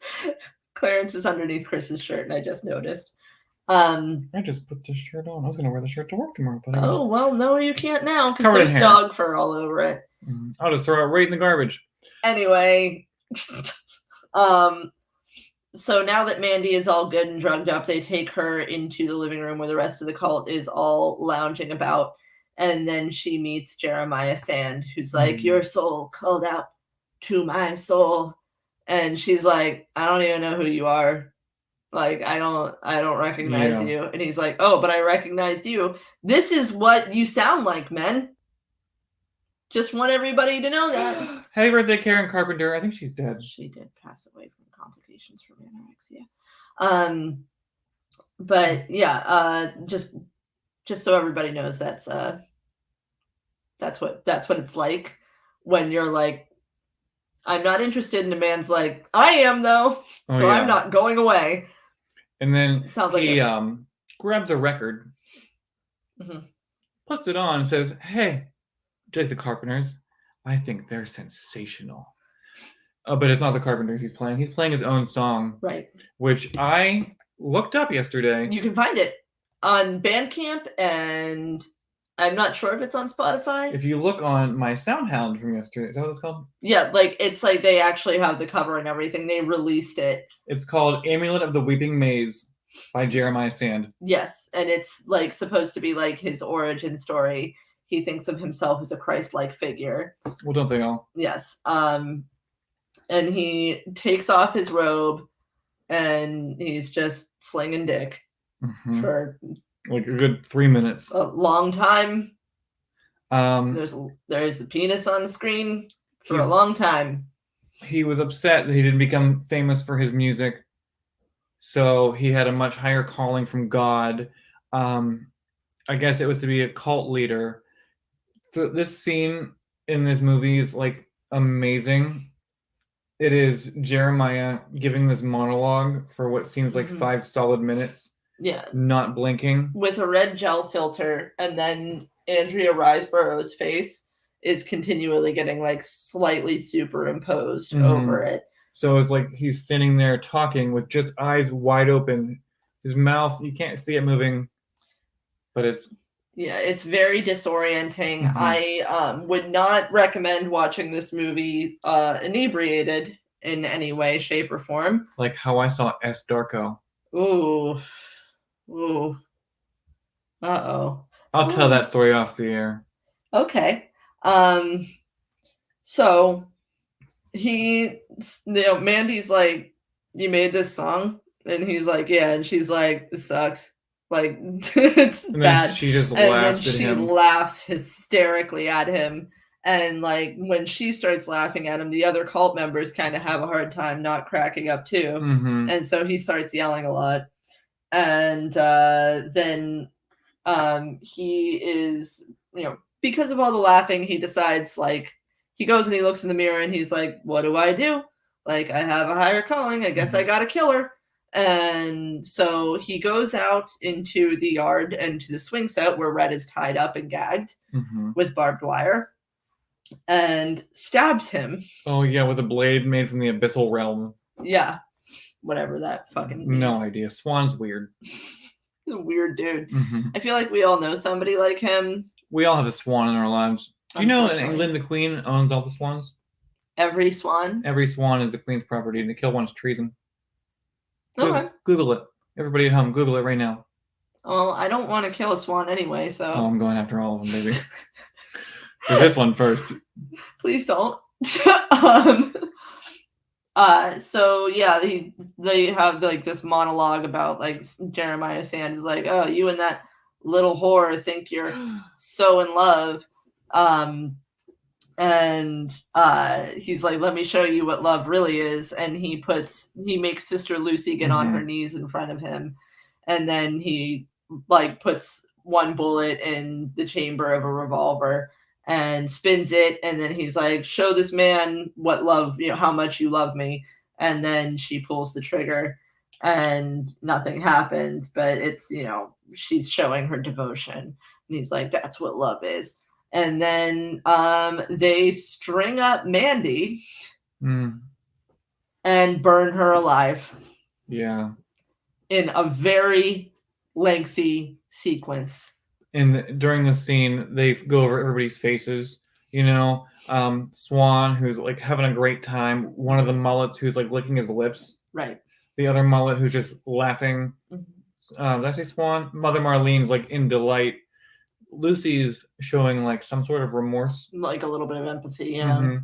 Clarence is underneath Chris's shirt, and I just noticed. I just put this shirt on. I was gonna wear the shirt to work tomorrow, but oh well, no, you can't now because Covered in there's hair. dog fur all over it. I'll just throw it right in the garbage. Anyway, so now that Mandy is all good and drugged up, they take her into the living room where the rest of the cult is all lounging about, and then she meets Jeremiah Sand, who's like, "Your soul called out to my soul," and she's like, "I don't even know who you are. Like, I don't recognize you." And he's like, "Oh, but I recognized you. This is what you sound like, men. Just want everybody to know that." Happy birthday, Karen Carpenter. I think she's dead. She did pass away from complications from anorexia. But yeah, just so everybody knows that's what it's like when you're like, I'm not interested in a man's like, I am though, so I'm not going away. And then sounds he like grabs a record, puts it on, and says, "Hey, Jake the Carpenters, I think they're sensational." But it's not the Carpenters he's playing. He's playing his own song, right? Which I looked up yesterday. You can find it on Bandcamp, and I'm not sure if it's on Spotify. If you look on my SoundHound from yesterday, is that what it's called? Yeah, like it's like they actually have the cover and everything. They released it. It's called "Amulet of the Weeping Maze" by Jeremiah Sand. Yes, and it's like supposed to be like his origin story. He thinks of himself as a Christ-like figure. Well, don't they all? Yes. And he takes off his robe, and he's just slinging dick for like a good 3 minutes. A long time. There's a penis on the screen for a long time. He was upset that he didn't become famous for his music, so he had a much higher calling from God. I guess it was to be a cult leader. This scene in this movie is like amazing. It is Jeremiah giving this monologue for what seems like 5 solid minutes. Yeah. Not blinking. With a red gel filter, and then Andrea Riseborough's face is continually getting like slightly superimposed over it. So it's like he's sitting there talking with just eyes wide open. His mouth, you can't see it moving, but it's... Yeah, it's very disorienting. I would not recommend watching this movie inebriated in any way, shape, or form. Like how I saw S. Darko. Ooh. Uh-oh. I'll tell that story off the air. Okay. So Mandy's like, "You made this song?" And he's like, "Yeah." And she's like, "This sucks. Like, it's bad." She just laughs at him. And then she laughs hysterically at him. And like when she starts laughing at him, the other cult members kind of have a hard time not cracking up too. And so he starts yelling a lot. And then he is, because of all the laughing, he decides, like, he goes and he looks in the mirror and he's like, "What do I do? Like, I have a higher calling. I guess I gotta kill her." And so he goes out into the yard and to the swing set where Red is tied up and gagged with barbed wire and stabs him. Oh, yeah, with a blade made from the abyssal realm. Yeah. Whatever that fucking means. No idea. Swan's weird. He's a weird dude. I feel like we all know somebody like him. We all have a swan in our lives. Do you know in England the Queen owns all the swans? Every swan? Every swan is the Queen's property, and to kill one is treason. Okay. Google it. Everybody at home, Google it right now. Well, I don't want to kill a swan anyway, so... Oh, I'm going after all of them, baby. For this one first. Please don't. So yeah, they have like this monologue about like Jeremiah Sand is like, "Oh, you and that little whore think you're so in love." And he's like, "Let me show you what love really is." And he makes Sister Lucy get on her knees in front of him. And then he like puts one bullet in the chamber of a revolver and spins it. And then he's like, "Show this man what love, how much you love me." And then she pulls the trigger. and nothing happens, but it's, you know, she's showing her devotion. And he's like, that's what love is. And then they string up Mandy and burn her alive. Yeah. In a very lengthy sequence. And during the scene, they go over everybody's faces. You know, Swan, who's like having a great time. One of the mullets who's like licking his lips. Right. The other mullet who's just laughing. Did I say Swan? Mother Marlene's like in delight. Lucy's showing like some sort of remorse. Like a little bit of empathy, yeah. Mm-hmm.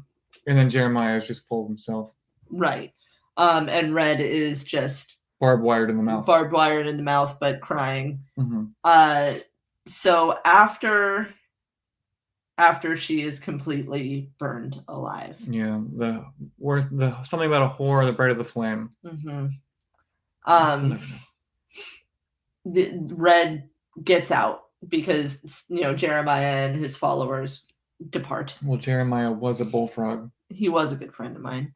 And then Jeremiah is just full of himself. Right. And Red is just barbed wired in the mouth. Barbed wired in the mouth, but crying. Mm-hmm. So after she is completely burned alive. Yeah. The something about a whore, the brighter the flame. Mm-hmm. The Red gets out because, you know, Jeremiah and his followers depart. Well, Jeremiah was a bullfrog. He was a good friend of mine.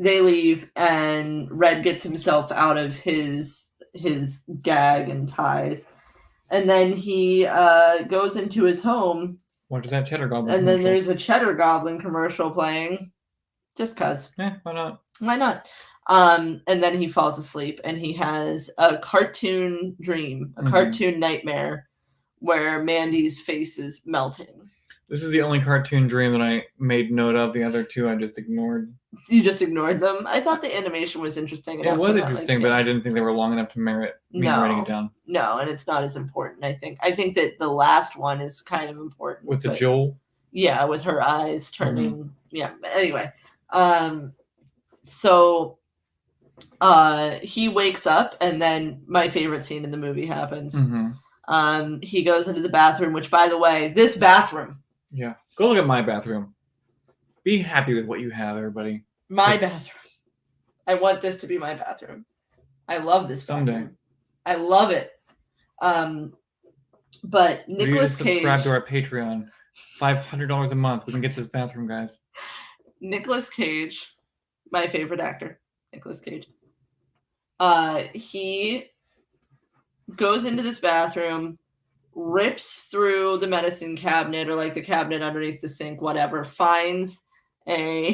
They leave, and Red gets himself out of his gag and ties, and then he goes into his home. What is that Cheddar Goblin? And then there's a Cheddar Goblin commercial playing, just cause. Yeah, why not? Why not? And then he falls asleep, and he has a cartoon dream, a cartoon nightmare, where Mandy's face is melting. This is the only cartoon dream that I made note of. The other two I just ignored. You just ignored them? I thought the animation was interesting. It was interesting, but I didn't think they were long enough to merit me writing it down. No, and it's not as important, I think. I think that the last one is kind of important. With the Joel? Yeah, with her eyes turning. Mm-hmm. Yeah, anyway. So he wakes up, and then my favorite scene in the movie happens. Mm-hmm. He goes into the bathroom, which, by the way, this bathroom. Yeah. Go look at my bathroom. Be happy with what you have, everybody. My bathroom. I want this to be my bathroom. I love this someday. Bathroom. I love it. But Nicolas Cage. Subscribe to our Patreon. $500 a month. We can get this bathroom, guys. Nicolas Cage, my favorite actor. Nicolas Cage. He goes into this bathroom, rips through the medicine cabinet or like the cabinet underneath the sink, whatever, finds a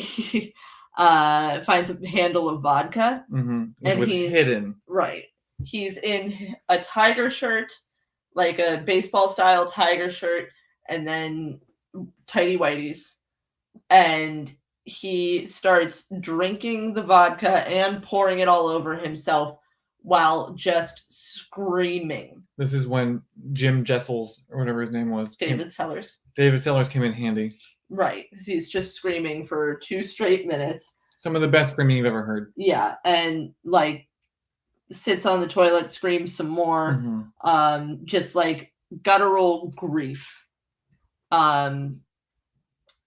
handle of vodka. Mm-hmm. And he's hidden. Right. He's in a tiger shirt, like a baseball style tiger shirt, and then tighty whities. And he starts drinking the vodka and pouring it all over himself while just screaming. This is when Jim Jessels, or whatever his name was. David Sellers. David Sellers came in handy. Right. He's just screaming for 2 straight minutes. Some of the best screaming you've ever heard. Yeah. And like sits on the toilet, screams some more. Mm-hmm. Just like guttural grief. And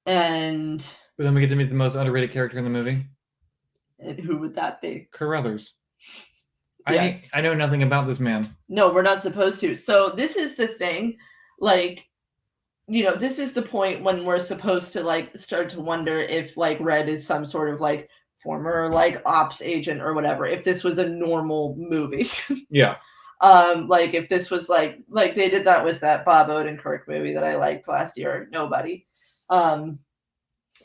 but then we get to meet the most underrated character in the movie. And who would that be? Carruthers. Yes. I know nothing about this man. No, we're not supposed to. So this is the thing, like, you know, this is the point when we're supposed to like start to wonder if like Red is some sort of like former like ops agent or whatever. If this was a normal movie. Yeah. Like if this was like they did that with that Bob Odenkirk movie that I liked last year, Nobody.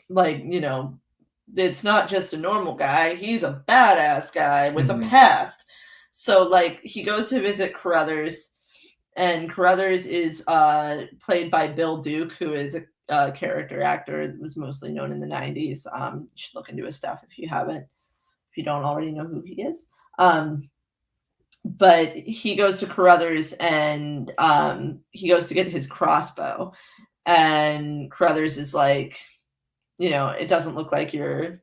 Like, you know, it's not just a normal guy. He's a badass guy with a past. So, like, he goes to visit Carruthers, and Carruthers is played by Bill Duke, who is a character actor that was mostly known in the 90s. You should look into his stuff if you don't already know who he is. But he goes to Carruthers, and he goes to get his crossbow. And Carruthers is like, you know, it doesn't look like you're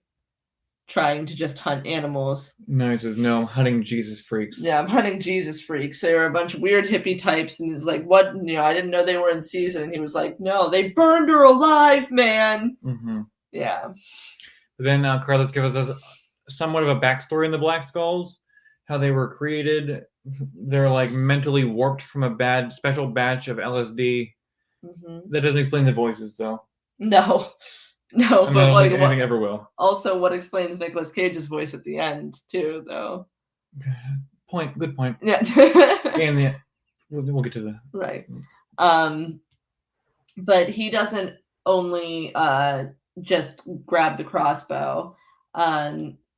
trying to just hunt animals. No, he says, no, I'm hunting Jesus freaks. Yeah, I'm hunting Jesus freaks. They're a bunch of weird hippie types. And he's like, what? You know, I didn't know they were in season. And he was like, no, they burned her alive, man. Mm-hmm. Yeah. But then Carlos gives us somewhat of a backstory in the Black Skulls, how they were created. They're like mentally warped from a special batch of LSD. Mm-hmm. That doesn't explain the voices, though. No. No, I mean, but I don't like think anything ever will. also what explains Nicolas Cage's voice at the end too, though. Point. Good point. Yeah. And we'll get to the right. But he doesn't only just grab the crossbow.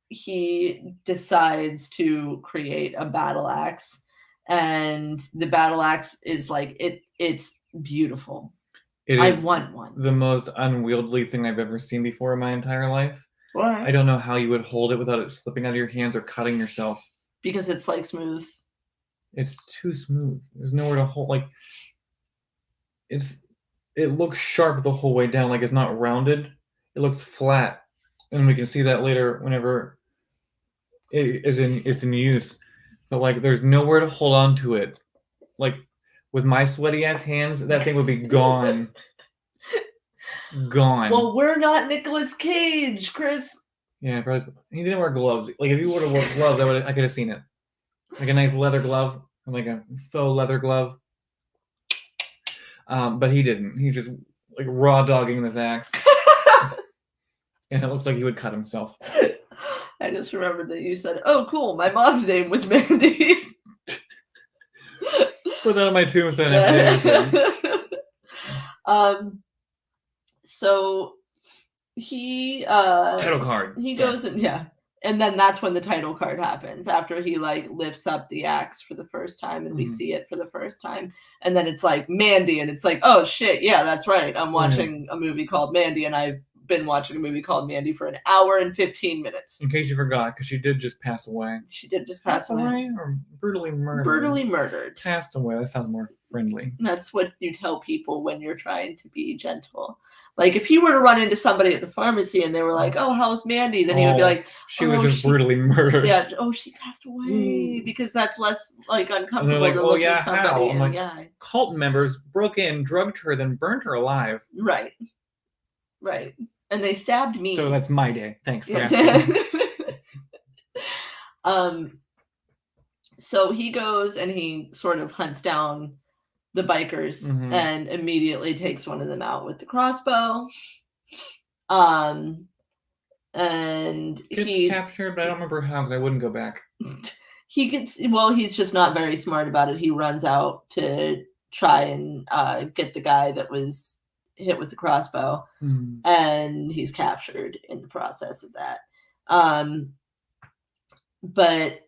He decides to create a battle axe, and the battle axe is like it's beautiful. I want one. The most unwieldy thing I've ever seen before in my entire life. Why? I don't know how you would hold it without it slipping out of your hands or cutting yourself. Because it's like smooth. It's too smooth. There's nowhere to hold. Like it looks sharp the whole way down. Like it's not rounded. It looks flat, and we can see that later whenever it's in use. But like, there's nowhere to hold on to it. Like with my sweaty ass hands, that thing would be gone. Gone. Well, we're not Nicolas Cage, Chris. Yeah, probably. He didn't wear gloves. Like if he would have worn gloves, I could have seen it. Like a nice leather glove, like a faux leather glove. But he didn't. He just like raw dogging this axe, and it looks like he would cut himself. I just remembered that you said, "Oh, cool, my mom's name was Mandy." Put that on my tombstone. So he title card. He goes and and then that's when the title card happens, after he like lifts up the axe for the first time and we see it for the first time, and then it's like Mandy, and it's like, oh shit, yeah, that's right, I'm watching a movie called Mandy, and I've been watching a movie called Mandy for an hour and 15 minutes. In case you forgot, because she did just pass away. She did just pass away. Or brutally murdered. Brutally murdered. Passed away. That sounds more friendly. That's what you tell people when you're trying to be gentle. Like if you were to run into somebody at the pharmacy and they were like, "Oh, how's Mandy?" Then you would be like, "She was just brutally murdered." Yeah. Oh, she passed away, because that's less like uncomfortable like, to look at somebody. How? I'm like, cult members broke in, drugged her, then burned her alive. Right. Right. And they stabbed me. So that's my day. Thanks for asking. So he goes and he sort of hunts down the bikers and immediately takes one of them out with the crossbow. And gets captured, but I don't remember how, because I wouldn't go back. He's just not very smart about it. He runs out to try and get the guy that was hit with the crossbow, and he's captured in the process of that. But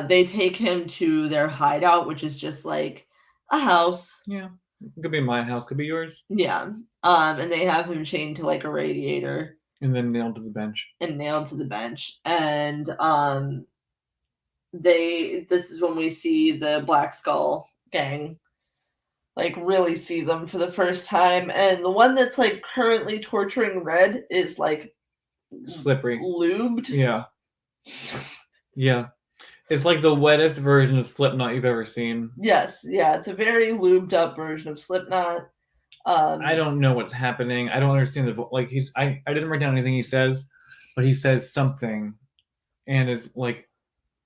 they take him to their hideout, which is just like a house. Yeah, it could be my house, could be yours. Yeah. And they have him chained to like a radiator, and then nailed to the bench. And this is when we see the Black Skull gang, like really see them for the first time. And the one that's like currently torturing Red is like slippery, lubed. Yeah. Yeah. It's like the wettest version of Slipknot you've ever seen. Yes, yeah, it's a very lubed up version of Slipknot. I don't know what's happening. I don't understand I didn't write down anything he says, but he says something, and is like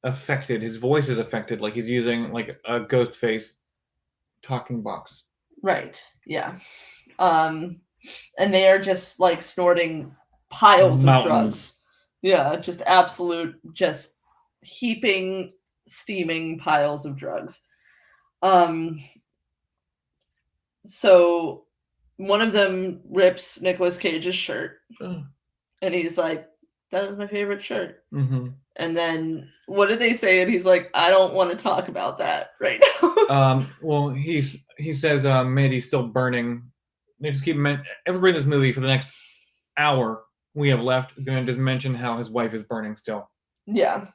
affected. His voice is affected, like he's using like a ghost face talking box. Right. Yeah. And they are just like snorting piles of drugs. Yeah, just absolute, just heaping, steaming piles of drugs. So one of them rips Nicolas Cage's shirt, and he's like, "That is my favorite shirt." And then what did they say? And he's like, "I don't want to talk about that right now." Well, he says Mandy's still burning. They just keep everybody in this movie for the next hour we have left going to just mention how his wife is burning still. Yeah.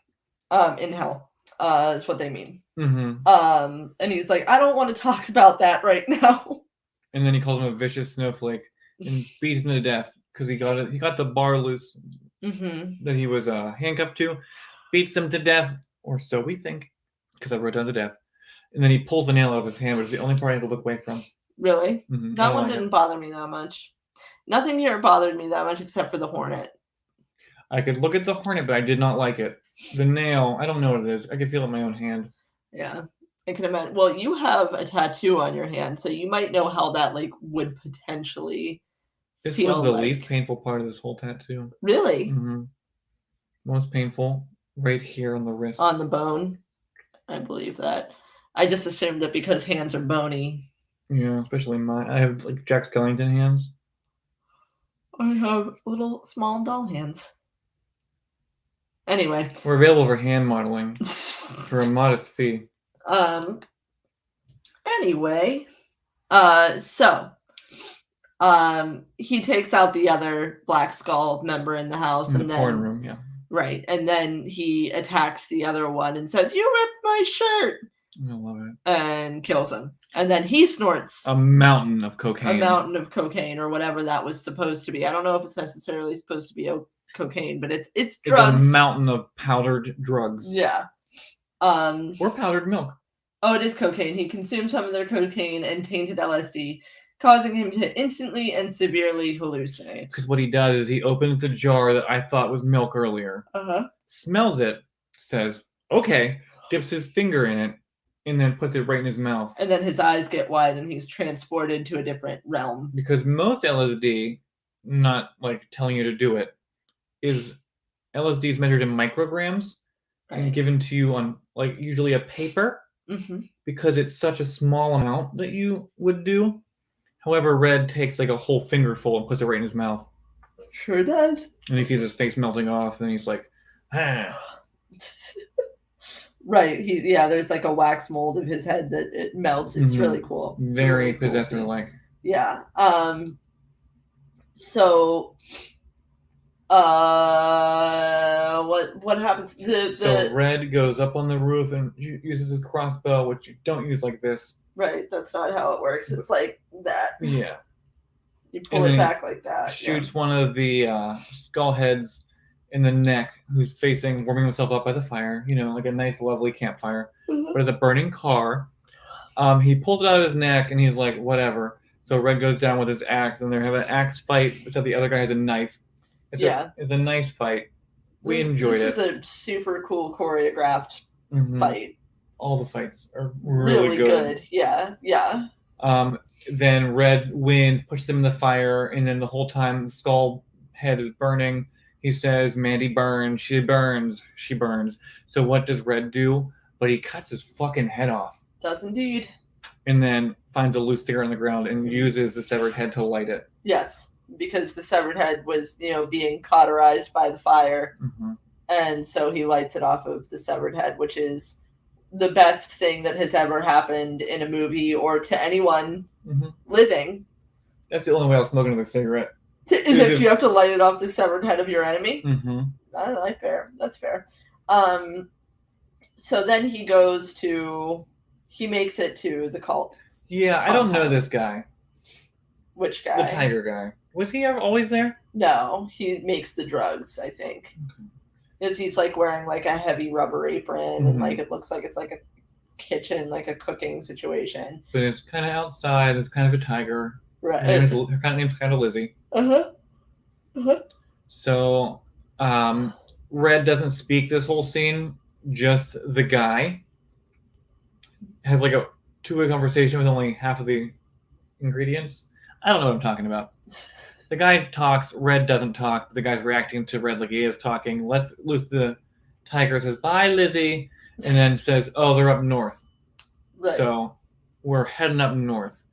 In hell. Is what they mean. And he's like, "I don't want to talk about that right now." And then he calls him a vicious snowflake and beats him to death because he got the bar loose that he was handcuffed to, beats him to death, or so we think, because I wrote down to death. And then he pulls the nail out of his hand, which is the only part I had to look away from. Really? That one didn't bother me that much. Nothing here bothered me that much except for the hornet. I could look at the hornet, but I did not like it. The nail, I don't know what it is. I could feel it in my own hand. Yeah, I can imagine. Well, you have a tattoo on your hand, so you might know how that like would potentially This feel was the like. least painful part of this whole tattoo. Really? Mm-hmm. Most painful right here on the wrist. On the bone? I believe that. I just assumed that because hands are bony. Yeah, especially mine. I have like Jack Skellington hands. I have little small doll hands. Anyway. We're available for hand modeling for a modest fee. Anyway. So he takes out the other Black Skull member in the house In and the then porn room, yeah. Right. And then he attacks the other one and says, "You ripped my shirt." I love it. And kills him. And then he snorts a mountain of cocaine. A mountain of cocaine or whatever that was supposed to be. I don't know if it's necessarily supposed to be cocaine, but it's drugs. It's a mountain of powdered drugs. Yeah. Or powdered milk. Oh, it is cocaine. He consumed some of their cocaine and tainted LSD, causing him to instantly and severely hallucinate. Because what he does is he opens the jar that I thought was milk earlier, smells it, says, okay, dips his finger in it, and then puts it right in his mouth. And then his eyes get wide and he's transported to a different realm. Because most LSD, not like telling you to do it, is LSD is measured in micrograms and given to you on like usually a paper because it's such a small amount that you would do. However, Red takes like a whole fingerful and puts it right in his mouth. Sure does. And he sees his face melting off, and he's like, ah. Right. There's like a wax mold of his head that it melts. It's really cool. It's Very really possessor-like. Yeah. So what happens? So Red goes up on the roof and uses his crossbow, which you don't use like this. Right, that's not how it works. It's like that. Yeah. You pull it back like that. Shoots one of the skull heads in the neck, who's warming himself up by the fire, like a nice, lovely campfire. But it's a burning car. He pulls it out of his neck, and he's like, whatever. So Red goes down with his axe, and they have an axe fight, except the other guy has a knife. It's a nice fight. We enjoyed it. This is a super cool choreographed fight. All the fights are really good. Yeah. Then Red wins, pushes him in the fire, and then the whole time the skull head is burning. He says, Mandy burns, she burns, she burns. So what does Red do? But he cuts his fucking head off. Does indeed. And then finds a loose cigarette on the ground and uses the severed head to light it. Yes, because the severed head was, being cauterized by the fire. And so he lights it off of the severed head, which is the best thing that has ever happened in a movie or to anyone living. That's the only way I'll smoke another cigarette. Is if you have to light it off the severed head of your enemy? Fair. That's fair. So then he makes it to the cult. Yeah, I don't know this guy. Which guy? The tiger guy. Was he ever always there? No, he makes the drugs, I think. Because he's like wearing like a heavy rubber apron and like it looks like it's like a kitchen, like a cooking situation. But it's kind of outside. It's kind of a tiger. Right. Her name's kind of Lizzie. So, Red doesn't speak this whole scene. Just the guy has like a two-way conversation with only half of the ingredients. I don't know what I'm talking about. The guy talks. Red doesn't talk. The guy's reacting to Red like he is talking. Let's loose the tiger. Says bye, Lizzie, and then says, "Oh, they're up north." Right. So we're heading up north.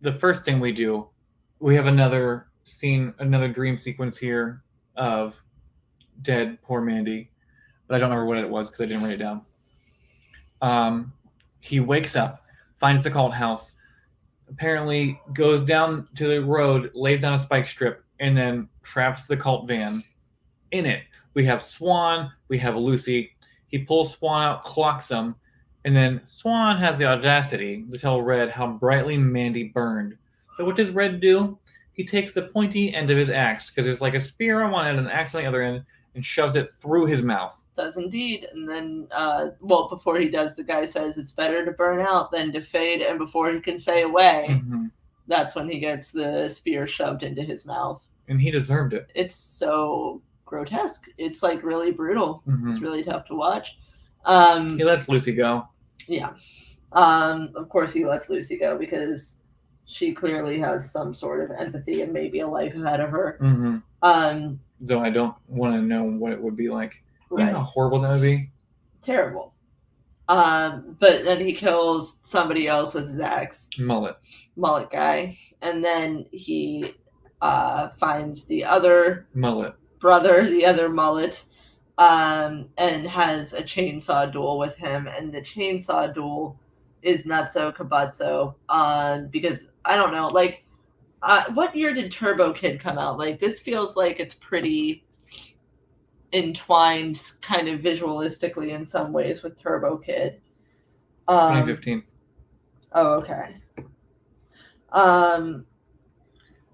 The first thing we do, we have another scene, another dream sequence here of dead poor Mandy, but I don't remember what it was because I didn't write it down. He wakes up, finds the cult house, apparently goes down to the road, lays down a spike strip, and then traps the cult van. In it, we have Swan, we have Lucy. He pulls Swan out, clocks him, and then Swan has the audacity to tell Red how brightly Mandy burned. So what does Red do? He takes the pointy end of his axe, because there's like a spear on one end and an axe on the other end, and shoves it through his mouth. Does indeed. And then, before he does, the guy says it's better to burn out than to fade. And before he can say away, that's when he gets the spear shoved into his mouth. And he deserved it. It's so grotesque. It's like really brutal. It's really tough to watch. He lets Lucy go. Yeah. Of course he lets Lucy go because she clearly has some sort of empathy and maybe a life ahead of her. Mm-hmm. Though I don't want to know what it would be like. Right. You know how horrible that would be? Terrible. But then he kills somebody else with his axe. Mullet guy. And then he finds the other brother, the other mullet, and has a chainsaw duel with him. And the chainsaw duel is nutso kabutso, because I don't know, like, what year did Turbo Kid come out? Like, this feels like it's pretty entwined kind of visualistically in some ways with Turbo Kid. 2015. Oh, okay.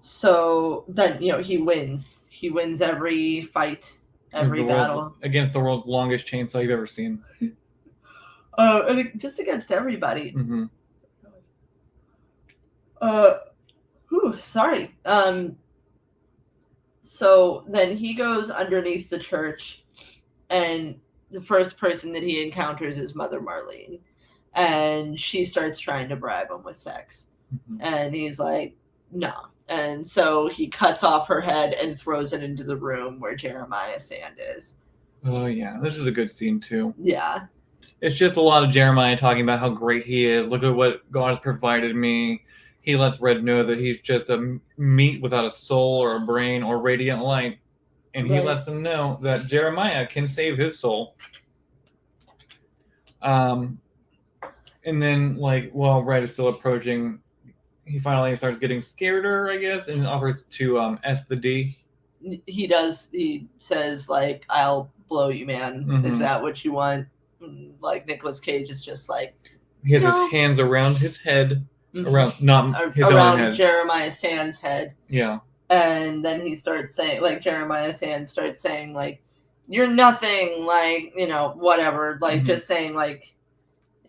So then, he wins. He wins every fight, every battle. Against the world's longest chainsaw you've ever seen. And just against everybody. Mm-hmm. Sorry. So then he goes underneath the church, and the first person that he encounters is Mother Marlene. And she starts trying to bribe him with sex. Mm-hmm. And he's like, no. And so he cuts off her head and throws it into the room where Jeremiah Sand is. Oh, yeah. This is a good scene, too. Yeah. It's just a lot of Jeremiah talking about how great he is. Look at what God has provided me. He lets Red know that he's just a meat without a soul or a brain or radiant light. And he lets them know that Jeremiah can save his soul. And then, while Red is still approaching, he finally starts getting scareder, I guess, and offers to S the D. He does. He says, I'll blow you, man. Mm-hmm. Is that what you want? Nicolas Cage is just like... He has his hands around his head. Mm-hmm. Around Jeremiah Sand's head. Yeah. And then he starts saying, Jeremiah Sand starts saying, you're nothing, whatever. Mm-hmm. Just saying,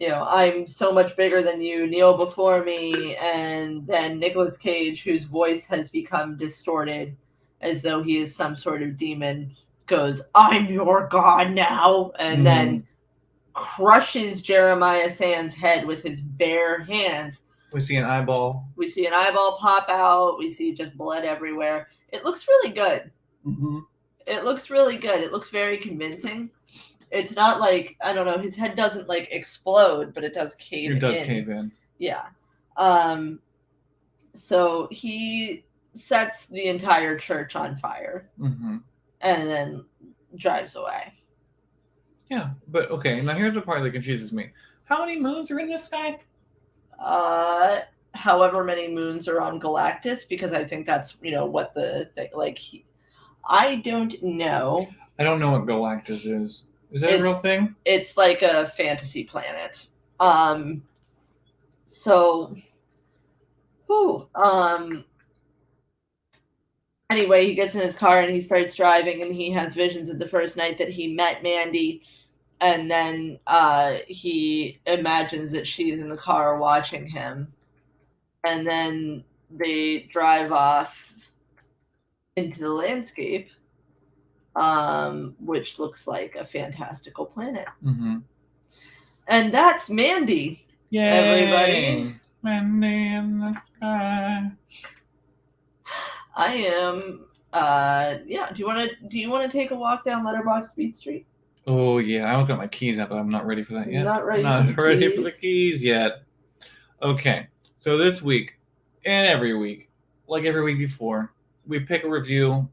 I'm so much bigger than you, kneel before me. And then Nicolas Cage, whose voice has become distorted as though he is some sort of demon, goes, I'm your god now. And then crushes Jeremiah Sand's head with his bare hands. We see an eyeball. We see an eyeball pop out. We see just blood everywhere. It looks really good. Mm-hmm. It looks really good. It looks very convincing. It's not I don't know, his head doesn't explode, but it does cave in. It does cave in. Yeah. So he sets the entire church on fire. Mm-hmm. And then drives away. Yeah, but okay, now here's the part that confuses me. How many moons are in this sky? However many moons are on Galactus, because I think that's, what the thing, I don't know. I don't know what Galactus is. Is that a real thing? It's like a fantasy planet. Anyway, he gets in his car and he starts driving, and he has visions of the first night that he met Mandy, and then he imagines that she's in the car watching him, and then they drive off into the landscape, which looks like a fantastical planet. Mm-hmm. And that's Mandy. Yay! Everybody. Mandy in the sky. I am. Do you want to take a walk down Letterboxd Beat Street? Oh yeah, I almost got my keys out, but I'm not ready for that yet. Not ready for the keys yet. Okay, so this week and every week, like every week before, we pick a review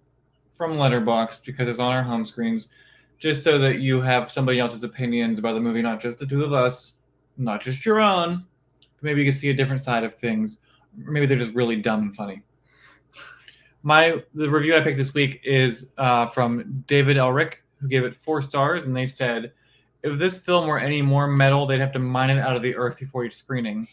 from Letterboxd because it's on our home screens, just so that you have somebody else's opinions about the movie, not just the two of us, not just your own. But maybe you can see a different side of things. Maybe they're just really dumb and funny. The review I picked this week is from David Elric, who gave it 4 stars, and they said, if this film were any more metal, they'd have to mine it out of the earth before each screening.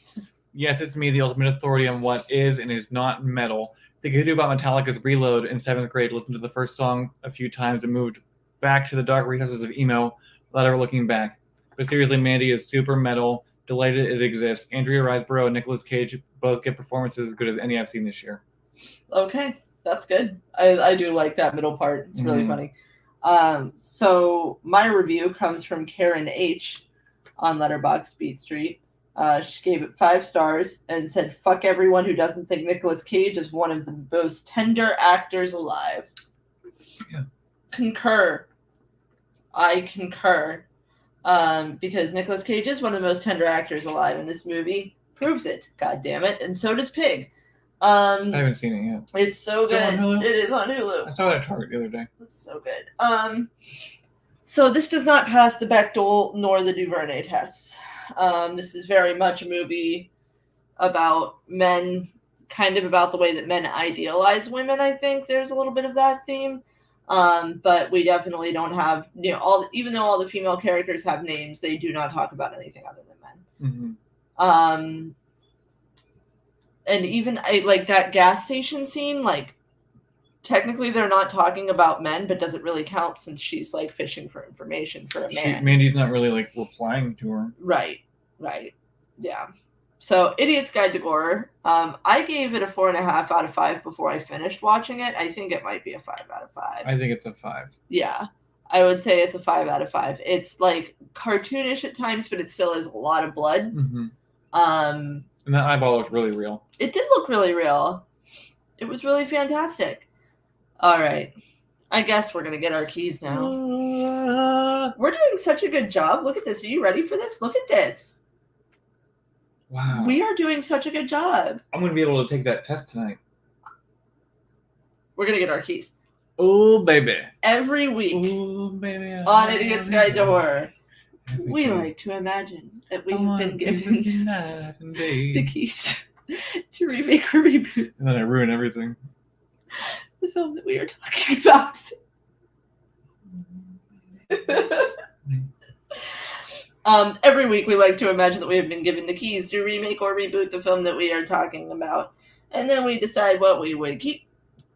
Yes, it's me, the ultimate authority on what is and is not metal. The kid who bought Metallica's Reload in 7th grade listened to the first song a few times and moved back to the dark recesses of emo without ever looking back. But seriously, Mandy is super metal. Delighted it exists. Andrea Riseborough and Nicolas Cage both get performances as good as any I've seen this year. Okay, that's good. I do like that middle part. It's really funny. So my review comes from Karen H on Letterboxd Beat Street, She gave it 5 stars and said, "Fuck everyone who doesn't think Nicolas Cage is one of the most tender actors alive." Yeah. Concur. I concur. Because Nicolas Cage is one of the most tender actors alive, and this movie proves it. God damn it! And so does Pig. I haven't seen it yet. It's so Still good. on Hulu? It is on Hulu. I saw it at Target the other day. It's so good. So this does not pass the Bechdel nor the Duvernay tests. This is very much a movie about men, kind of about the way that men idealize women. I think there's a little bit of that theme. But we definitely don't have, even though all the female characters have names, they do not talk about anything other than men. Mm-hmm. And even like that gas station scene, like technically they're not talking about men, but does it really count since she's like fishing for information for a man? Mandy's not really like replying to her. Right. Yeah. So, Idiot's Guide to Gore. I gave it a 4.5 out of 5 before I finished watching it. I think it might be a 5 out of 5. I think it's a 5. Yeah, I would say it's a 5 out of 5. It's like cartoonish at times, but it still is a lot of blood. Mm-hmm. And that eyeball looked really real. It did look really real. It was really fantastic. All right. I guess we're going to get our keys now. We're doing such a good job. Look at this. Are you ready for this? Look at this. Wow. We are doing such a good job. I'm going to be able to take that test tonight. We're going to get our keys. Oh, baby. Every week. Ooh, baby. On Idiot's Guide to Horror. We like to imagine that we've been given the keys to remake or reboot. And then I ruin everything. The film that we are talking about. Every week we like to imagine that we have been given the keys to remake or reboot the film that we are talking about. And then we decide what we would keep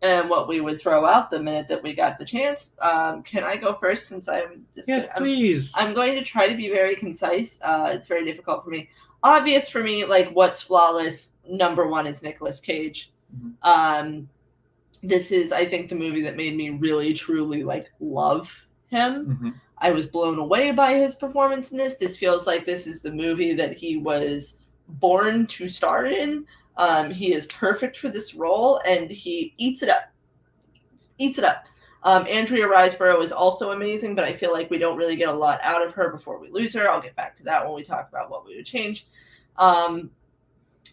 and what we would throw out the minute that we got the chance. Can I go first since I'm just... Yes, please. I'm going to try to be very concise. It's very difficult for me. Obvious for me, like, what's flawless, number one is Nicolas Cage. Mm-hmm. This is, I think, the movie that made me really, truly, like, love him. Mm-hmm. I was blown away by his performance in this. This feels like this is the movie that he was born to star in. He is perfect for this role, and he eats it up. Andrea Riseborough is also amazing, but I feel like we don't really get a lot out of her before we lose her. I'll get back to that when we talk about what we would change. And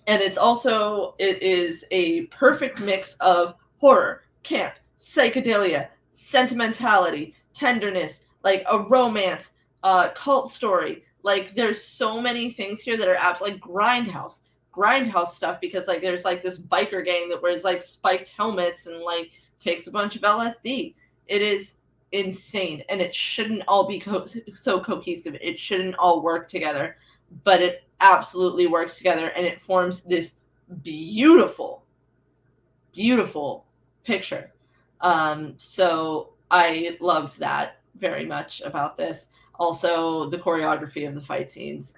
it is a perfect mix of horror, camp, psychedelia, sentimentality, tenderness, like a romance, cult story. Like, there's so many things here that are absolutely like grindhouse stuff, because like there's like this biker gang that wears like spiked helmets and like takes a bunch of LSD. It is insane, and it shouldn't all be so cohesive. It shouldn't all work together, but it absolutely works together, and it forms this beautiful picture. So I love that very much about this. Also, the choreography of the fight scenes,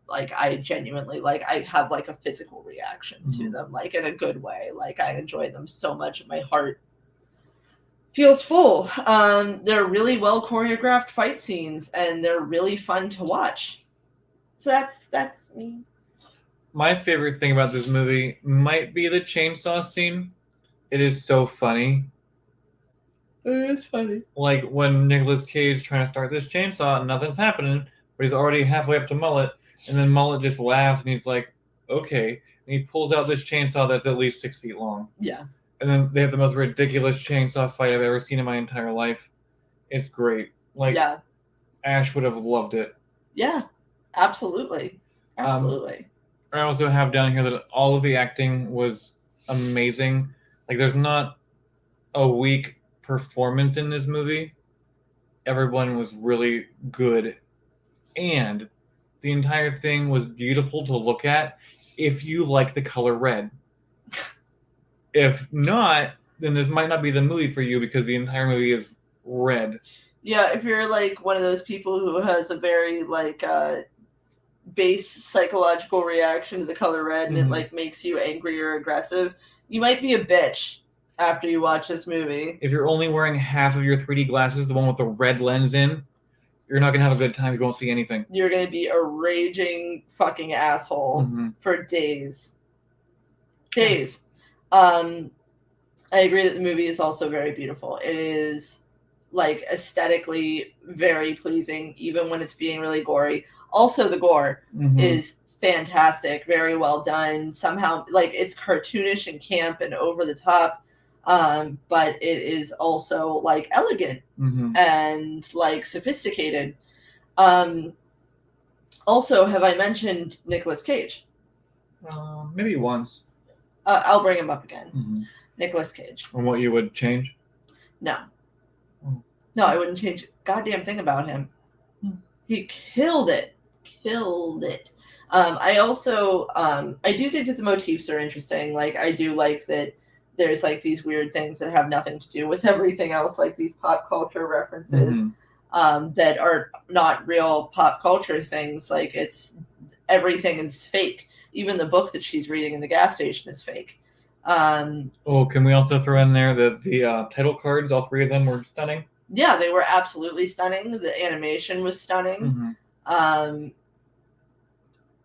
like, I genuinely, like, I have like a physical reaction to them, like, in a good way. Like, I enjoy them so much, and my heart feels full. They're really well choreographed fight scenes, and they're really fun to watch. So that's me. My favorite thing about this movie might be the chainsaw scene. It is so funny. It's funny. Like, when Nicolas Cage trying to start this chainsaw and nothing's happening, but he's already halfway up to Mullet, and then Mullet just laughs and he's like, okay. And he pulls out this chainsaw that's at least 6 feet long. Yeah. And then they have the most ridiculous chainsaw fight I've ever seen in my entire life. It's great. Like, yeah. Ash would have loved it. Yeah, absolutely. Absolutely. I also have down here that all of the acting was amazing. Like, there's not a weak performance in this movie. Everyone was really good, and the entire thing was beautiful to look at if you like the color red. If not, then this might not be the movie for you, because the entire movie is red. Yeah, if you're like one of those people who has a very like base psychological reaction to the color red, and it like makes you angry or aggressive, you might be a bitch after you watch this movie. If you're only wearing half of your 3D glasses, the one with the red lens in, you're not gonna have a good time. You won't see anything. You're going to be a raging fucking asshole for days. Days. I agree that the movie is also very beautiful. It is like aesthetically very pleasing, even when it's being really gory. Also, the gore is fantastic, very well done. Somehow, like, it's cartoonish and camp and over the top, but it is also like elegant and like sophisticated. Also, have I mentioned Nicolas Cage? Maybe once. I'll bring him up again. Nicolas Cage. And what you would change? No. No, I wouldn't change a goddamn thing about him. He killed it. Killed it. I also, I do think that the motifs are interesting. Like, I do like that there's, like, these weird things that have nothing to do with everything else, like these pop culture references that are not real pop culture things. Like, it's, everything is fake. Even the book that she's reading in the gas station is fake. Can we also throw in there that the title cards, all three of them, were stunning? Yeah, they were absolutely stunning. The animation was stunning.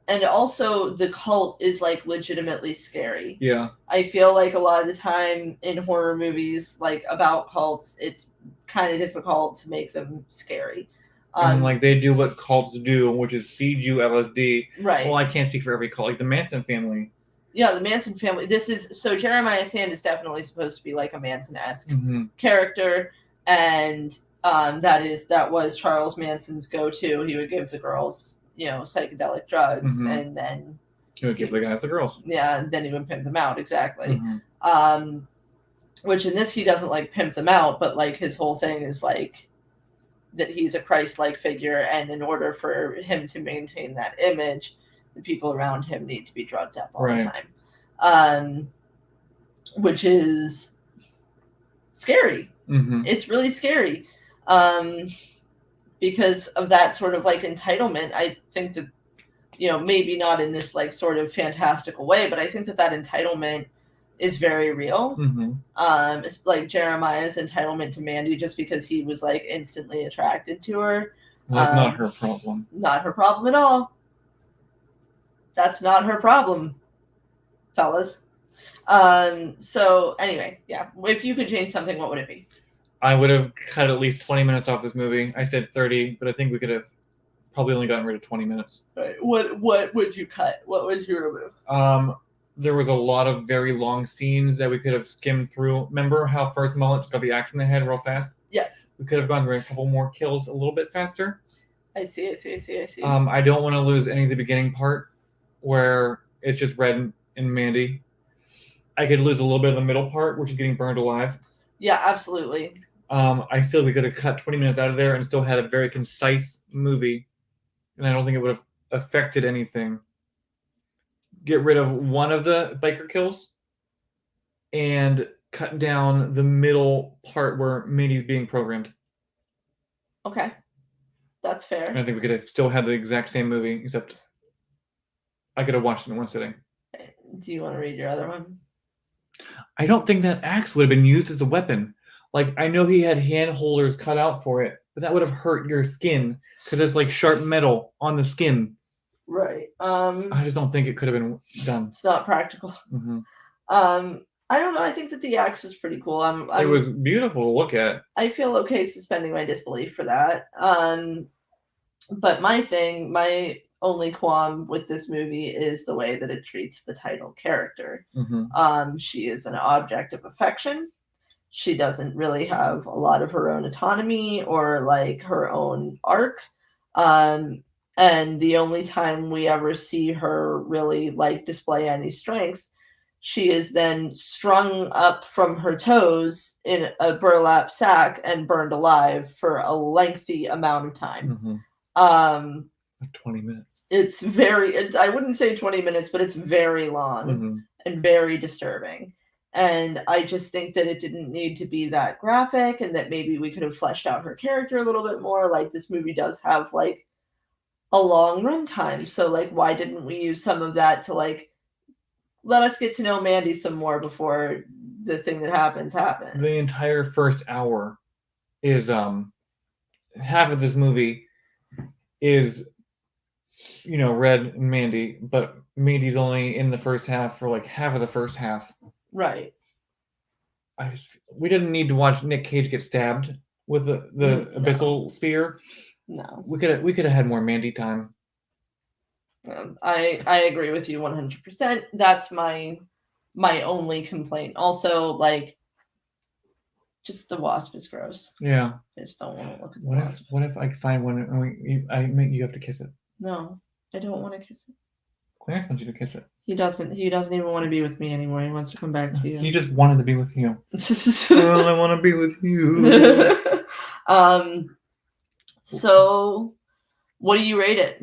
And also the cult is like legitimately scary. Yeah. I feel like a lot of the time in horror movies, like about cults, it's kind of difficult to make them scary. And like they do what cults do, which is feed you LSD. Right. Well, I can't speak for every cult. Like the Manson family. Yeah, the Manson family. This is so Jeremiah Sand is definitely supposed to be like a Manson-esque character, and that was Charles Manson's go-to. He would give the girls, psychedelic drugs, and then he would give the guys the girls. Yeah, and then he would pimp them out, exactly. Which in this he doesn't like pimp them out, but like his whole thing is like that he's a Christ-like figure, and in order for him to maintain that image, the people around him need to be drugged up all the time, which is scary. It's really scary because of that sort of like entitlement. I think that, maybe not in this like sort of fantastical way, but I think that entitlement is very real. It's like Jeremiah's entitlement to Mandy just because he was like instantly attracted to her. Well, that's not her problem. Not her problem at all. That's not her problem, fellas. So anyway, yeah. If you could change something, what would it be? I would have cut at least 20 minutes off this movie. I said 30, but I think we could have probably only gotten rid of 20 minutes. Right. What would you cut? What would you remove? There was a lot of very long scenes that we could have skimmed through. Remember how first Mullet just got the axe in the head real fast? Yes. We could have gone through a couple more kills a little bit faster. I see. I don't want to lose any of the beginning part where it's just Red and Mandy. I could lose a little bit of the middle part, which is getting burned alive. Yeah, absolutely. I feel we could have cut 20 minutes out of there and still had a very concise movie, and I don't think it would have affected anything. Get rid of one of the biker kills and cut down the middle part where Mandy's being programmed. Okay. That's fair. And I think we could have still had the exact same movie, except I could have watched it in one sitting. Do you want to read your other one? I don't think that axe would have been used as a weapon. Like, I know he had hand holders cut out for it, but that would have hurt your skin because it's like sharp metal on the skin. Right. I just don't think it could have been done. It's not practical. I don't know. I think that the axe is pretty cool. It was beautiful to look at. I feel okay suspending my disbelief for that. But my only qualm with this movie is the way that it treats the title character. She is an object of affection. She doesn't really have a lot of her own autonomy or like her own arc. And the only time we ever see her really like display any strength, she is then strung up from her toes in a burlap sack and burned alive for a lengthy amount of time. 20 minutes. I wouldn't say 20 minutes, but it's very long and very disturbing. And I just think that it didn't need to be that graphic, and that maybe we could have fleshed out her character a little bit more. Like, this movie does have like a long runtime, so like why didn't we use some of that to like let us get to know Mandy some more before the thing that happens. The entire first hour is half of this movie is, Red and Mandy, but Mandy's only in the first half for like half of the first half. Right. We didn't need to watch Nick Cage get stabbed with the No. abyssal spear. No. We could have had more Mandy time. I agree with you 100%. That's my only complaint. Also, like, just the wasp is gross. Yeah. I just don't want to look at the wasp. What if I find one and I make you have to kiss it? No, I don't want to kiss it. Clarence wants you to kiss it. He doesn't even want to be with me anymore. He wants to come back to you. He just wanted to be with you. Well, I want to be with you. So, what do you rate it?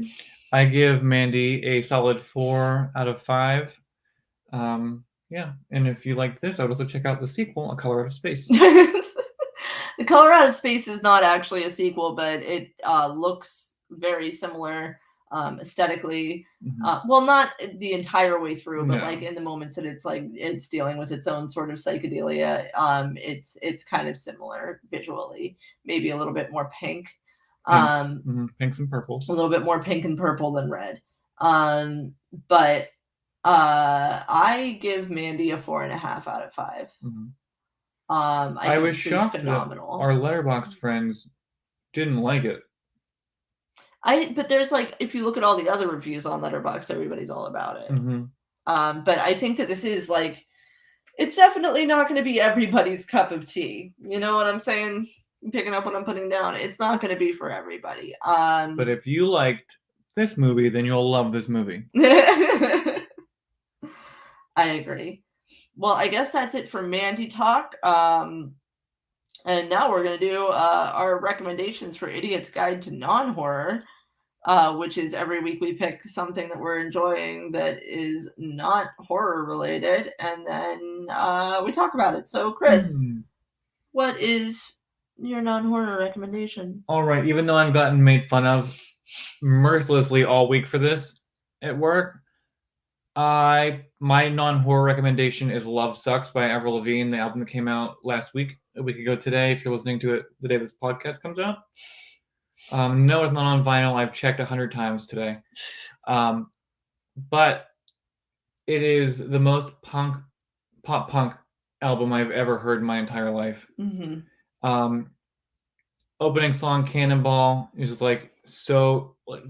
I give Mandy a solid 4 out of 5. Yeah, and if you like this, I would also check out the sequel, A Color Out of Space. The Color Out of Space is not actually a sequel, but it looks very similar aesthetically. Mm-hmm. Well, not the entire way through, but No. like in the moments that it's dealing with its own sort of psychedelia, it's kind of similar visually, maybe a little bit more pink. Pinks and purples. A little bit more pink and purple than red. But I give Mandy a 4.5 out of 5. Mm-hmm. I was shocked phenomenal. That our Letterboxd friends didn't like it. But there's like, if you look at all the other reviews on Letterboxd, everybody's all about it. Mm-hmm. But I think that this is like, it's definitely not going to be everybody's cup of tea. You know what I'm saying? I'm picking up what I'm putting down. It's not going to be for everybody. But if you liked this movie, then you'll love this movie. I agree. Well, I guess that's it for Mandy Talk. And now we're going to do our recommendations for Idiot's Guide to Non-Horror, which is every week we pick something that we're enjoying that is not horror related, and then we talk about it. So, Chris, what is your non-horror recommendation? All right, even though I've gotten made fun of mercilessly all week for this at work, my non-horror recommendation is Love Sucks by Avril Lavigne, the album that came out a week ago today, if you're listening to it the day this podcast comes out. No, it's not on vinyl. I've checked 100 times today. But it is the most pop punk album I've ever heard in my entire life. Mm-hmm. Opening song, Cannonball, is just like, so, like,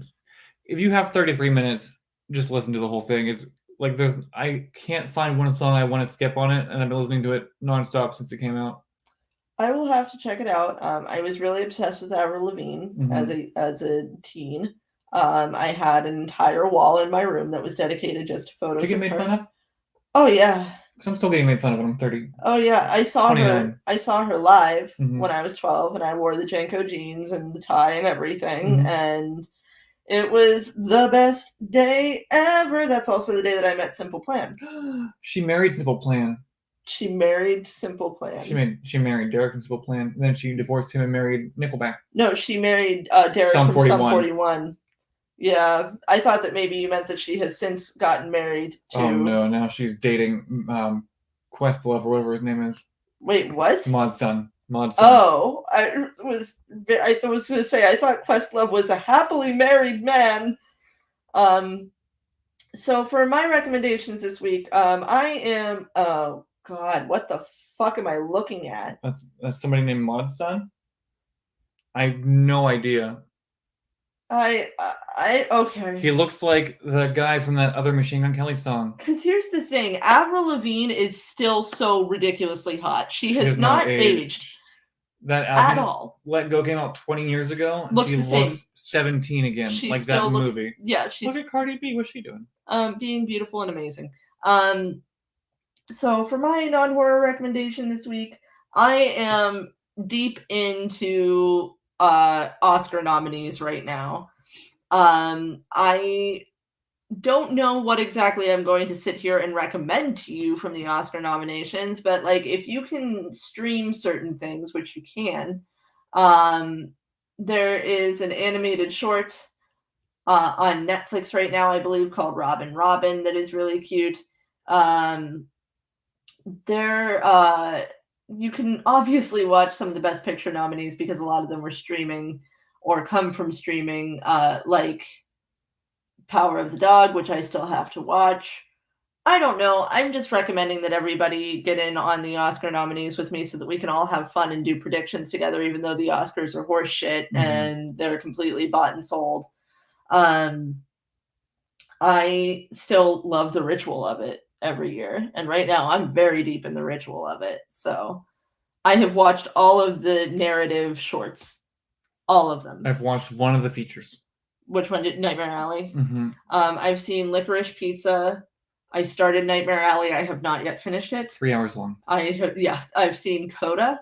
if you have 33 minutes, just listen to the whole thing. It's like, I can't find one song I want to skip on it, and I've been listening to it nonstop since it came out. I will have to check it out. I was really obsessed with Avril Lavigne as a teen. I had an entire wall in my room that was dedicated just to photos. Did you get made fun of? Oh yeah. Because I'm still getting made fun of when I'm 30. Oh yeah, I saw 29. her. I saw her live when I was 12, and I wore the Janko jeans and the tie and everything, and it was the best day ever. That's also the day that I met Simple Plan. She married Simple Plan. She married Simple Plan. She married Derek from Simple Plan, and then she divorced him and married Nickelback. No, she married Derek from Sum 41. Yeah, I thought that maybe you meant that she has since gotten married to... Oh no, now she's dating Questlove or whatever his name is. Wait, what? Mod's son. Oh, I was going to say, I thought Questlove was a happily married man. So for my recommendations this week, I am... Oh, God, what the fuck am I looking at? That's somebody named Mod's son? I have no idea. Okay. He looks like the guy from that other Machine Gun Kelly song. Because here's the thing, Avril Lavigne is still so ridiculously hot. She has not aged. That album, at all. Let Go, came out 20 years ago, and looks looks 17 again, like that movie. Yeah, look at Cardi B. What's she doing? Being beautiful and amazing. So for my non-horror recommendation this week, I am deep into Oscar nominees right now. I don't know what exactly I'm going to sit here and recommend to you from the Oscar nominations, but like if you can stream certain things, which you can, there is an animated short on Netflix right now, I believe, called Robin Robin that is really cute. You can obviously watch some of the Best Picture nominees because a lot of them were streaming or come from streaming, like Power of the Dog, which I still have to watch. I don't know. I'm just recommending that everybody get in on the Oscar nominees with me so that we can all have fun and do predictions together, even though the Oscars are horse shit and they're completely bought and sold. I still love the ritual of it every year. And right now I'm very deep in the ritual of it. So I have watched all of the narrative shorts, all of them. I've watched one of the features. Which one did Nightmare Alley? Mm-hmm. I've seen Licorice Pizza. I started Nightmare Alley. I have not yet finished it. 3 hours long. I've seen Coda.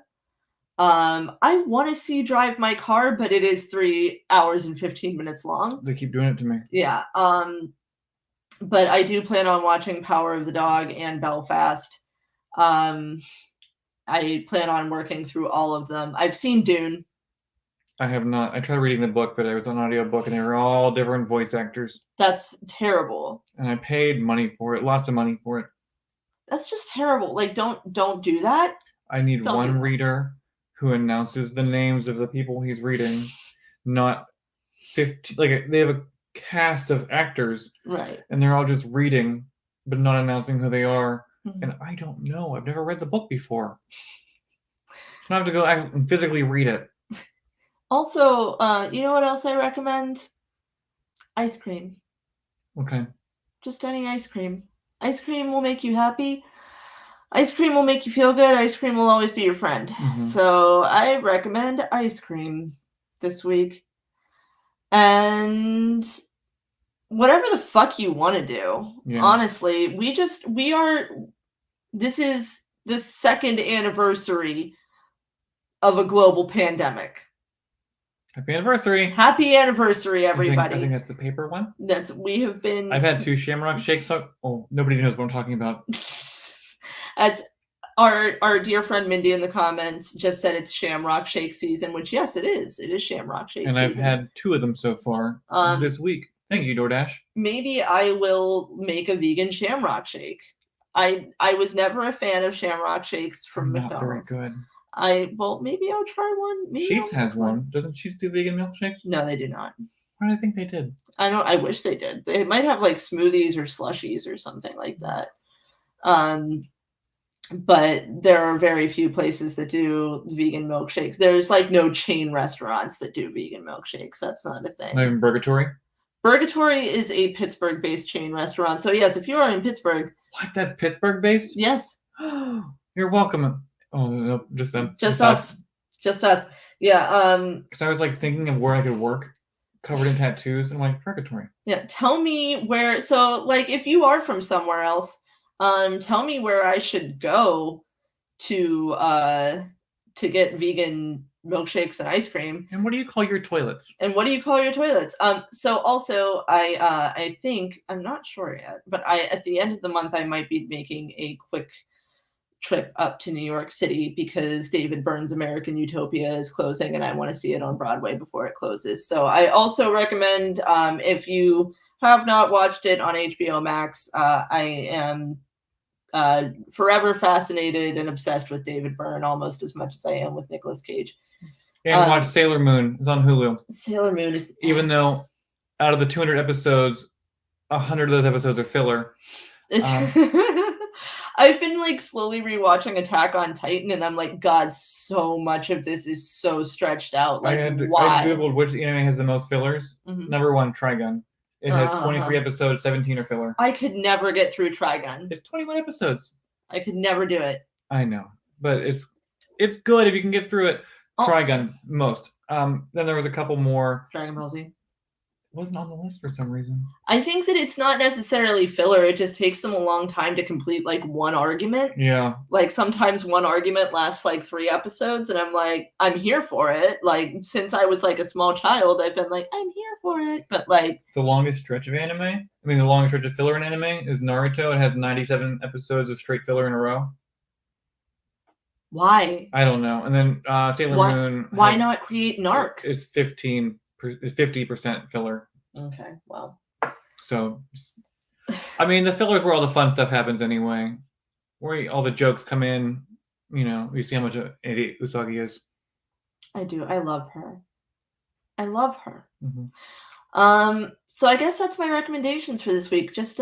I want to see Drive My Car, but it is 3 hours and 15 minutes long. They keep doing it to me. Yeah. But I do plan on watching Power of the Dog and Belfast. I plan on working through all of them. I've seen Dune. I have not. I tried reading the book, but it was an audiobook, and they were all different voice actors. That's terrible. And I paid money for it, lots of money for it. That's just terrible. Like, don't do that. I need one reader who announces the names of the people he's reading, not 15. Like, they have a cast of actors, right? And they're all just reading, but not announcing who they are. Mm-hmm. And I don't know. I've never read the book before, so I have to go and physically read it. Also, you know what else I recommend? Ice cream. Okay. Just any ice cream. Ice cream will make you happy. Ice cream will make you feel good. Ice cream will always be your friend. Mm-hmm. So I recommend ice cream this week. And whatever the fuck you want to do. Yeah. Honestly, this is the second anniversary of a global pandemic. Happy anniversary. Happy anniversary, everybody. I think that's the paper one. I've had 2 Shamrock Shakes. Oh, nobody knows what I'm talking about. That's our dear friend Mandy in the comments just said it's Shamrock Shake season, which yes, it is. It is Shamrock Shake season. And I've had 2 of them so far this week. Thank you, DoorDash. Maybe I will make a vegan Shamrock Shake. I was never a fan of Shamrock Shakes from McDonald's. Not very good. Maybe I'll try one. Sheetz has one. Doesn't Sheetz do vegan milkshakes? No, they do not. Why do I think they did? I wish they did. They might have like smoothies or slushies or something like that. But there are very few places that do vegan milkshakes. There's like no chain restaurants that do vegan milkshakes. That's not a thing. Not even Burgatory? Burgatory is a Pittsburgh-based chain restaurant. So yes, if you are in Pittsburgh. What? That's Pittsburgh-based? Yes. You're welcome. Oh, no, just them. Just us. Just us. Yeah. Because I was like thinking of where I could work covered in tattoos, and I'm like, Purgatory. Yeah. Tell me where. So, like, if you are from somewhere else, tell me where I should go to get vegan milkshakes and ice cream. And what do you call your toilets? So also, I think, I'm not sure yet, but at the end of the month, I might be making a quick trip up to New York City because David Byrne's American Utopia is closing and I want to see it on Broadway before it closes. So I also recommend, if you have not watched it on HBO Max, I am forever fascinated and obsessed with David Byrne almost as much as I am with Nicolas Cage. And watch Sailor Moon. It's on Hulu. Sailor Moon is the best. Even though out of the 200 episodes, 100 of those episodes are filler. I've been like slowly rewatching Attack on Titan, and I'm like, God, so much of this is so stretched out. Like, why? I googled which anime has the most fillers. Mm-hmm. Number 1, Trigun. It has 23 episodes, 17 are filler. I could never get through Trigun. It's 21 episodes. I could never do it. I know, but it's good if you can get through it. Trigun, most. Then there was a couple more. Dragon Ball Z. Wasn't on the list for some reason. I think that it's not necessarily filler. It just takes them a long time to complete like one argument. Yeah. Like sometimes one argument lasts like 3 episodes, and I'm like, I'm here for it. Like since I was like a small child, I've been like, I'm here for it. But like the longest stretch of the longest stretch of filler in anime is Naruto. It has 97 episodes of straight filler in a row. Why? I don't know. And then Sailor Moon. Why not create an arc? It's 50% filler. Okay, well. So, the filler's where all the fun stuff happens anyway. Where all the jokes come in. You see how much an idiot Usagi is. I do. I love her. I love her. Mm-hmm. So I guess that's my recommendations for this week. Just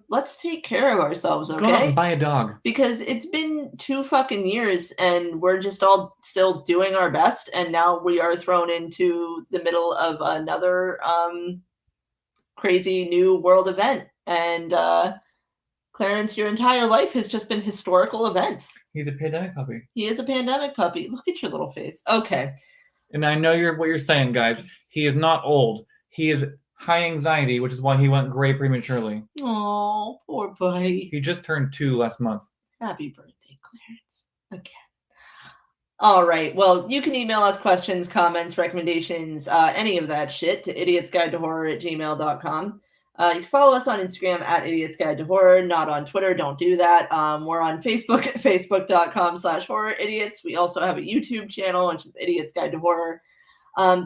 let's take care of ourselves, okay? Go out and buy a dog. Because it's been 2 fucking years and we're just all still doing our best, and now we are thrown into the middle of another crazy new world event. And Clarence, your entire life has just been historical events. He's a pandemic puppy. He is a pandemic puppy. Look at your little face. Okay. And I know what you're saying, guys. He is not old. He is high anxiety, which is why he went gray prematurely. Oh, poor buddy. He just turned 2 last month. Happy birthday, Clarence. Again. All right. Well, you can email us questions, comments, recommendations, any of that shit to idiotsguidetohorror@gmail.com. You can follow us on Instagram at Idiot's Guide to Horror, not on Twitter. Don't do that. We're on Facebook at facebook.com/horror idiots. We also have a YouTube channel, which is Idiot's Guide to Horror.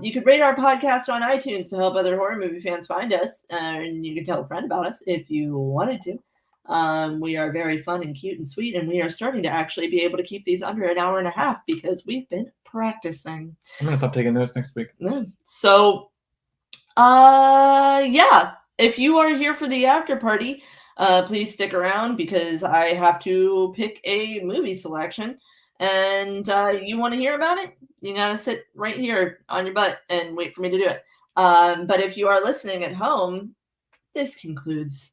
You could rate our podcast on iTunes to help other horror movie fans find us, and you can tell a friend about us if you wanted to. We are very fun and cute and sweet, and we are starting to actually be able to keep these under an hour and a half because we've been practicing. I'm going to stop taking notes next week. So, yeah. If you are here for the after party, please stick around because I have to pick a movie selection. And you want to hear about it? You got to sit right here on your butt and wait for me to do it. But if you are listening at home, this concludes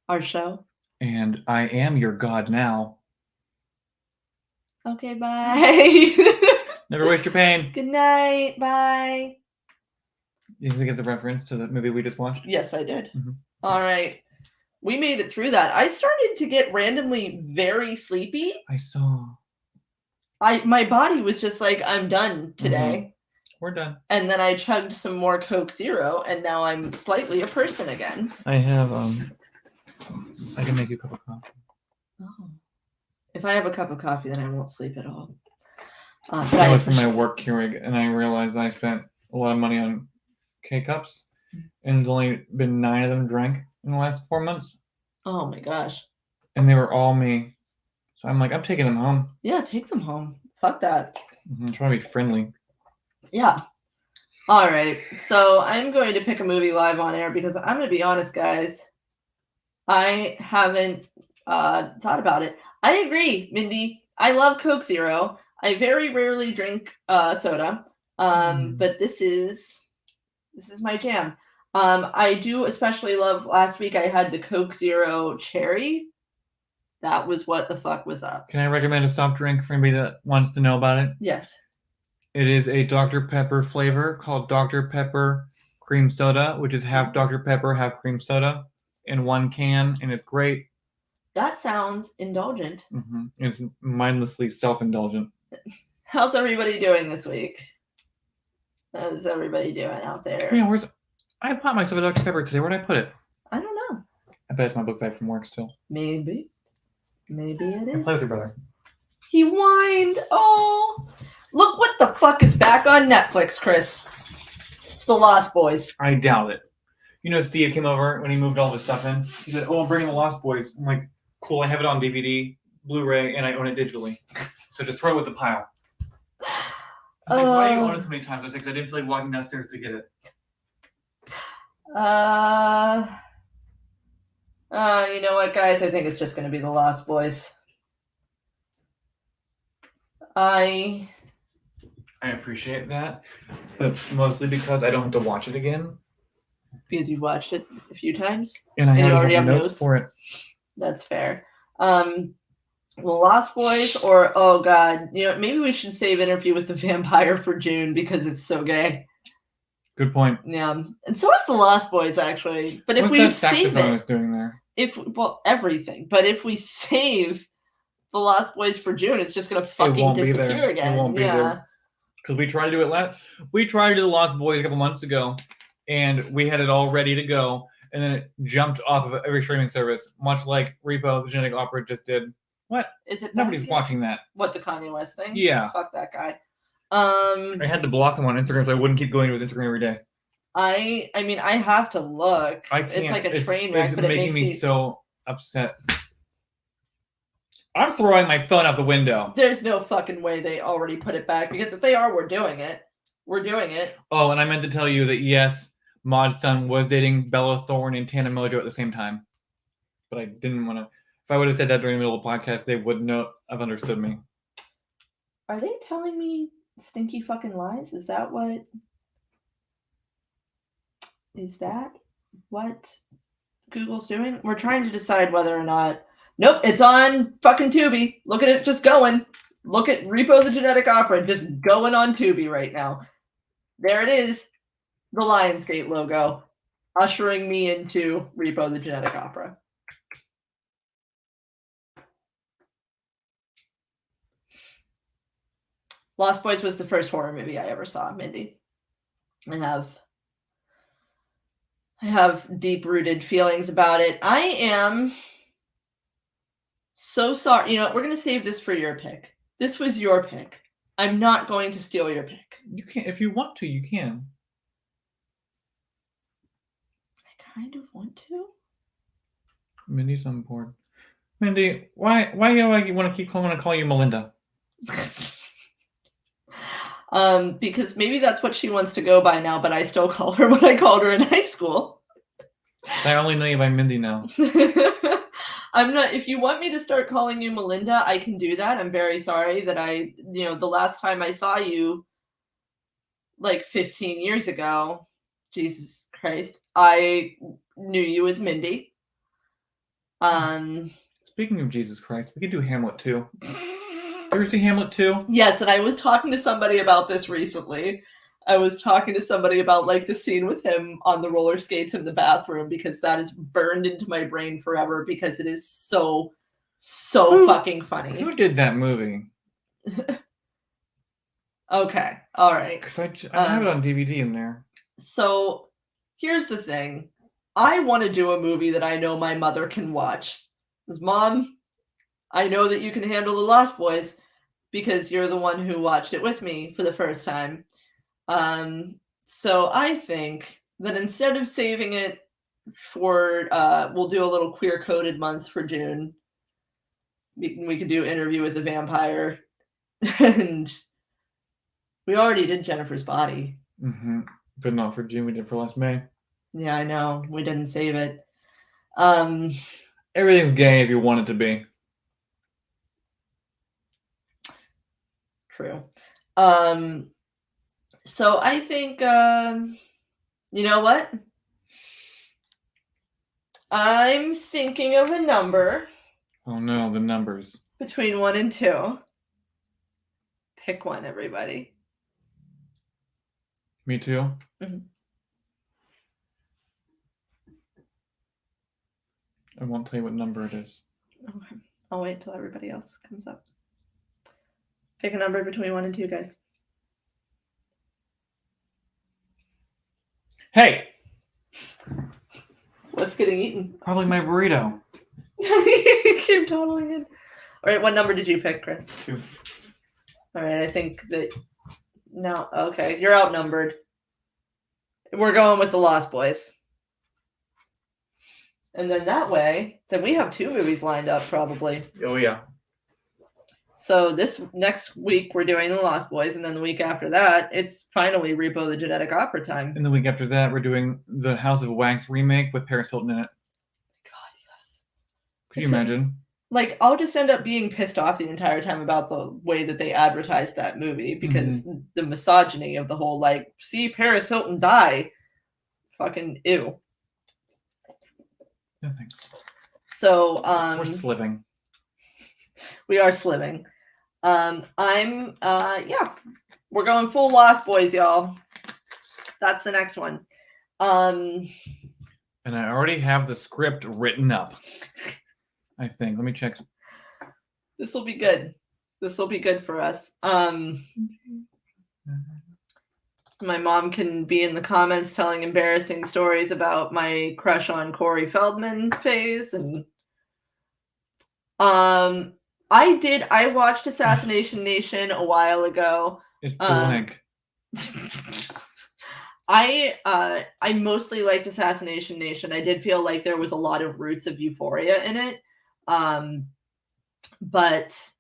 our show. And I am your god now. Okay, bye. Never waste your pain. Good night. Bye. Did you get the reference to the movie we just watched? Yes, I did. Mm-hmm. All right. We made it through that. I started to get randomly very sleepy. I saw. My body was just like, I'm done today. We're done. And then I chugged some more Coke Zero, and now I'm slightly a person again. I have I can make you a cup of coffee. Oh. If I have a cup of coffee, then I won't sleep at all. That was from my work Keurig, and I realized I spent a lot of money on K-cups, and there's only been 9 of them drank in the last 4 months. Oh my gosh. And they were all me. So I'm like, I'm taking them home. Yeah, take them home. Fuck that. I'm trying to be friendly. Yeah. All right. So I'm going to pick a movie live on air because I'm going to be honest, guys. I haven't thought about it. I agree, Mindy. I love Coke Zero. I very rarely drink soda. But this is my jam. I do especially love, last week I had the Coke Zero Cherry. That was what the fuck was up. Can I recommend a soft drink for anybody that wants to know about it? Yes. It is a Dr. Pepper flavor called Dr. Pepper Cream Soda, which is half Dr. Pepper, half cream soda in one can, and it's great. That sounds indulgent. Mm-hmm. It's mindlessly self-indulgent. How's everybody doing this week? How's everybody doing out there? Yeah, I bought myself a Dr. Pepper today. Where'd I put it? I don't know. I bet it's my book bag from work still. Maybe it is. Play with your brother. He whined. Oh, look what the fuck is back on Netflix, Chris. It's The Lost Boys. I doubt it. You know, Steve came over when he moved all this stuff in. He said, "Oh, I'm bringing The Lost Boys." I'm like, "Cool, I have it on DVD, Blu-ray, and I own it digitally. So just throw it with the pile." I'm like, why do you own it so many times? I was like, I didn't feel like walking downstairs to get it. You know what, guys? I think it's just going to be The Lost Boys. I appreciate that, but mostly because I don't have to watch it again. Because you've watched it a few times? And I already have notes for it. That's fair. The Lost Boys, or, oh god, you know, maybe we should save Interview with the Vampire for June because it's so gay. Good point. Yeah, and so is The Lost Boys, actually. But if What's we that save it, doing there? Everything. But if we save The Lost Boys for June, it's just gonna fucking disappear again. It won't be there. Because we tried to do it we tried to do The Lost Boys a couple months ago, and we had it all ready to go, and then it jumped off of every streaming service, much like Repo, the Genetic Opera, just did. What? Is it? Nobody's watching that. What, the Kanye West thing? Yeah. Fuck that guy. I had to block him on Instagram so I wouldn't keep going to his Instagram every day. I mean, I have to look. I can't. It's like a train wreck, but it makes me so upset. I'm throwing my phone out the window. There's no fucking way they already put it back, because if they are, we're doing it. We're doing it. Oh, and I meant to tell you that yes, Maud's son was dating Bella Thorne and Tana Mojo at the same time. But I didn't want to. If I would have said that during the middle of the podcast, they wouldn't have understood me. Are they telling me stinky fucking lies? Is that what Google's doing? We're trying to decide whether or not. Nope, it's on fucking Tubi. Look at it just going. Look at Repo the Genetic Opera just going on Tubi right now. There it is. The Lionsgate logo ushering me into Repo the Genetic Opera. Lost Boys was the first horror movie I ever saw, Mindy. I have deep-rooted feelings about it. I am so sorry. You know, we're going to save this for your pick. This was your pick. I'm not going to steal your pick. You can, if you want to, you can. I kind of want to. Mindy's on board. Mindy, why do I want to keep calling you Melinda? Because maybe that's what she wants to go by now, but I still call her what I called her in high school. I only know you by Mindy now. I'm not. If you want me to start calling you Melinda, I can do that. I'm very sorry that the last time I saw you, like 15 years ago, Jesus Christ, I knew you as Mindy. Speaking of Jesus Christ, we could do Hamlet too. You ever see Hamlet 2? Yes, and I was talking to somebody about this recently. I was talking to somebody about like the scene with him on the roller skates in the bathroom because that is burned into my brain forever because it is so fucking funny. Who did that movie? Okay, all right. Because I have it on DVD in there. So here's the thing. I want to do a movie that I know my mother can watch. Because Mom, I know that you can handle The Lost Boys because you're the one who watched it with me for the first time. So I think that instead of saving it for, we'll do a little queer-coded month for June. We could do Interview with the Vampire. And we already did Jennifer's Body. Mm-hmm. But not for June. We did for last May. Yeah, I know. We didn't save it. Everything's gay if you want it to be. True. So I think, you know what? I'm thinking of a number. Oh no, the numbers. Between 1 and 2. Pick one, everybody. Me too? Mm-hmm. I won't tell you what number it is. Okay. I'll wait till everybody else comes up. Pick a number between 1 and 2, guys. Hey! What's getting eaten? Probably my burrito. Keep toddling in. All right, what number did you pick, Chris? 2. All right, I think that... No, okay, you're outnumbered. We're going with The Lost Boys. And then that way, then we have 2 movies lined up, probably. Oh, yeah. So this next week, we're doing The Lost Boys, and then the week after that, it's finally Repo the Genetic Opera time. And the week after that, we're doing the House of Wax remake with Paris Hilton in it. God, yes. Could you imagine? Like, I'll just end up being pissed off the entire time about the way that they advertised that movie, because the misogyny of the whole, like, see Paris Hilton die. Fucking ew. No thanks. So, we're sliving. We are sliving. We're going full Lost Boys, y'all. That's the next one. And I already have the script written up. I think. Let me check. This will be good. This will be good for us. My mom can be in the comments telling embarrassing stories about my crush on Corey Feldman phase. And I watched Assassination Nation a while ago. It's blank. I mostly liked Assassination Nation. I did feel like there was a lot of roots of Euphoria in it. But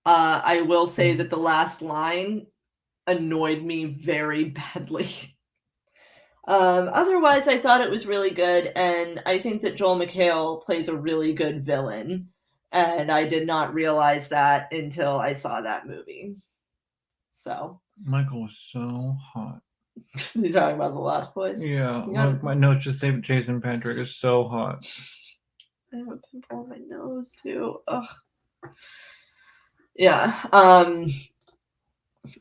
I will say that the last line annoyed me very badly. Otherwise, I thought it was really good, and I think that Joel McHale plays a really good villain, and I did not realize that until I saw that movie. So, Michael was so hot. you're talking about The Lost Boys? Yeah, You got- look, my notes just say Jason Patrick is so hot. I have a pimple on my nose too. Ugh. Yeah.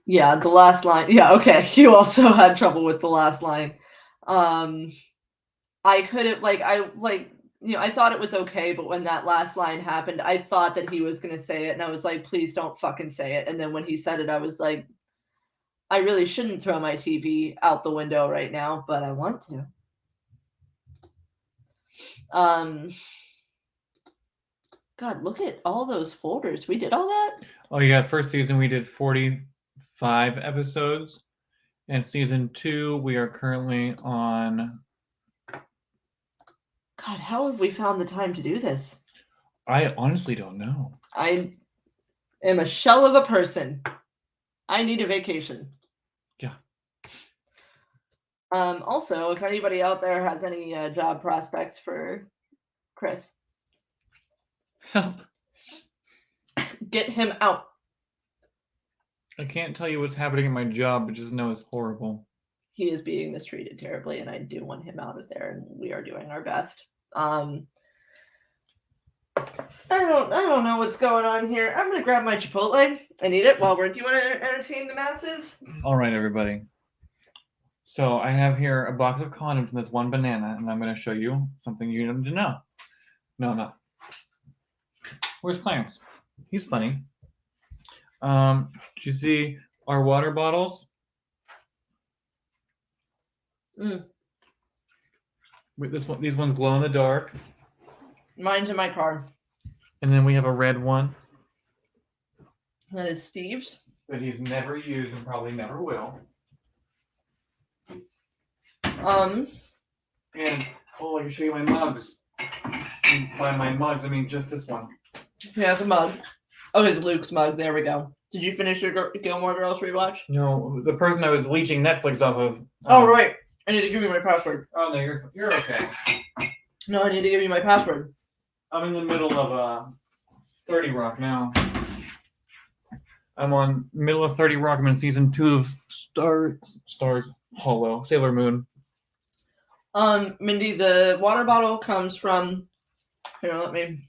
Yeah, the last line. Yeah, okay. You also had trouble with the last line. I couldn't I thought it was okay, but when that last line happened, I thought that he was gonna say it, and I was like, please don't fucking say it. And then when he said it, I was like, I really shouldn't throw my TV out the window right now, but I want to. God, look at all those folders. We did all that? Oh yeah, first season we did 45 episodes. And season 2, we are currently on... God, how have we found the time to do this? I honestly don't know. I am a shell of a person. I need a vacation. Yeah. Also, if anybody out there has any job prospects for Chris, Help. get him out. I can't tell you what's happening in my job, but just know it's horrible. He is being mistreated terribly, and I do want him out of there, and we are doing our best. I don't know what's going on here. I'm gonna grab my Chipotle. I need it while we're. Do you want to entertain the masses? All right, everybody. So I have here a box of condoms and there's one banana, and I'm going to show you something you need to know. No, I'm not. Where's Clarence? He's funny. Do you see our water bottles? Mm. Wait, these ones glow in the dark. Mine's in my car. And then we have a red one. That is Steve's. That he's never used and probably never will. And I can show you my mugs. And by my mugs, I mean just this one. He has a mug. Oh, his Luke's mug. There we go. Did you finish your Gilmore Girls rewatch? No, the person I was leeching Netflix off of. Oh, right. I need to give you my password. Oh, no, you're okay. No, I need to give you my password. I'm in the middle of 30 Rock now. I'm on middle of 30 Rock. I'm in season 2 of Stars Hollow, Sailor Moon. Mindy, the water bottle comes from. Here, let me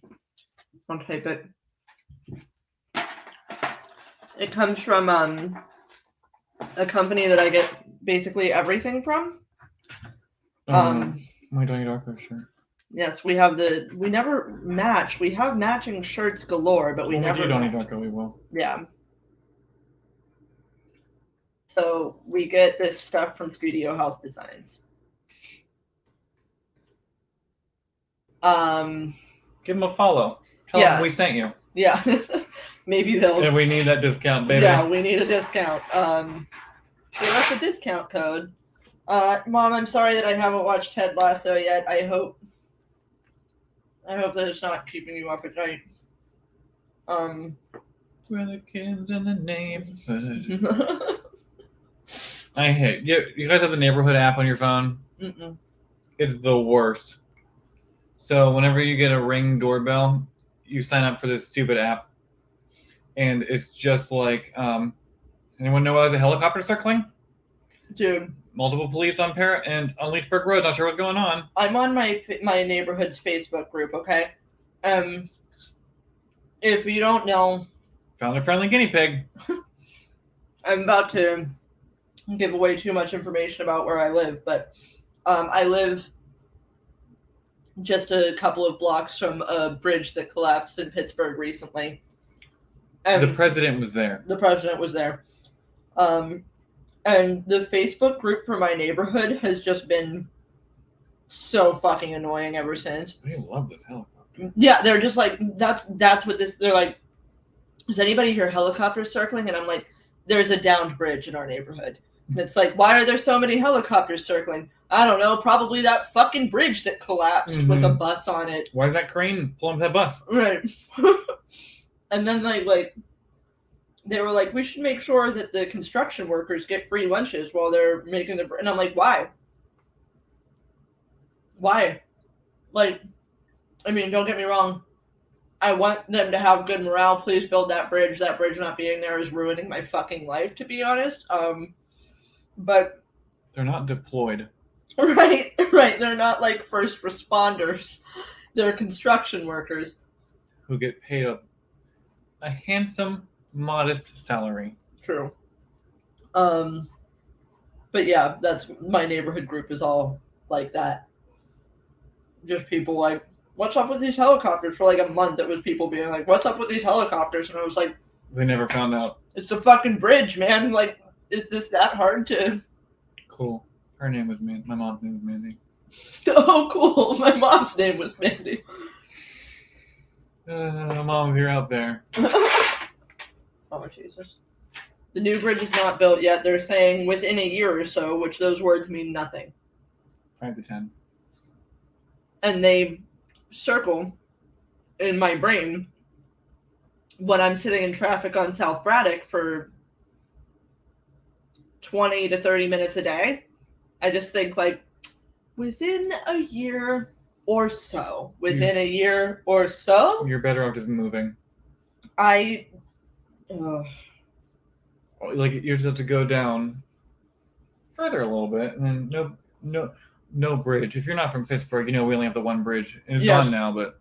untape it. It comes from a company that I get basically everything from. My Donnie Darko shirt. Yes, we never match. We have matching shirts galore, but we never. We do Donnie Darko, we will. Yeah. So we get this stuff from Studio House Designs. Give them a follow. Tell them we sent you. Yeah. Maybe they'll. And we need that discount, baby. Yeah, we need a discount. Give us a discount code. Mom, I'm sorry that I haven't watched Ted Lasso yet. I hope that it's not keeping you up at night. We're the kids in the neighborhood. I hate you guys have the neighborhood app on your phone? Mm-mm. It's the worst. So whenever you get a Ring doorbell, you sign up for this stupid app. And it's just like, anyone know why there's a helicopter circling? Dude. Multiple police on and on Leechburg Road, not sure what's going on. I'm on my neighborhood's Facebook group, okay? If you don't know... Found a friendly guinea pig. I'm about to give away too much information about where I live, but I live just a couple of blocks from a bridge that collapsed in Pittsburgh recently. The president was there. The president was there. And the Facebook group for my neighborhood has just been so fucking annoying ever since. I love this helicopter. Yeah, they're just like, that's what this, they're like, does anybody hear helicopters circling? And I'm like, there's a downed bridge in our neighborhood. And it's like, why are there so many helicopters circling? I don't know, probably that fucking bridge that collapsed with a bus on it. Why is that crane pulling that bus? Right. And then like they were like, we should make sure that the construction workers get free lunches while they're making the. And I'm like, why? Why? Like, I mean, don't get me wrong. I want them to have good morale. Please build that bridge. That bridge not being there is ruining my fucking life, to be honest. But They're not deployed. right. They're not like first responders. They're construction workers who get paid a handsome, modest salary. True. But yeah, that's my neighborhood group is all like that. Just people like, what's up with these helicopters? For like a month, it was people being like, what's up with these helicopters? And I was like, they never found out. It's a fucking bridge, man. Like, is this that hard to? Cool. Her name was Mandy. My mom's name was Mandy. Oh, cool. My mom's name was Mandy. Mom, if you're out there. Oh, Jesus. The new bridge is not built yet. They're saying within a year or so, which those words mean nothing. 5 to 10. And they circle in my brain when I'm sitting in traffic on South Braddock for 20 to 30 minutes a day. I just think, like, within a year or so. Within a year or so? You're better off just moving. Like, you just have to go down further a little bit, and then no bridge. If you're not from Pittsburgh, we only have the one bridge. It's gone now, but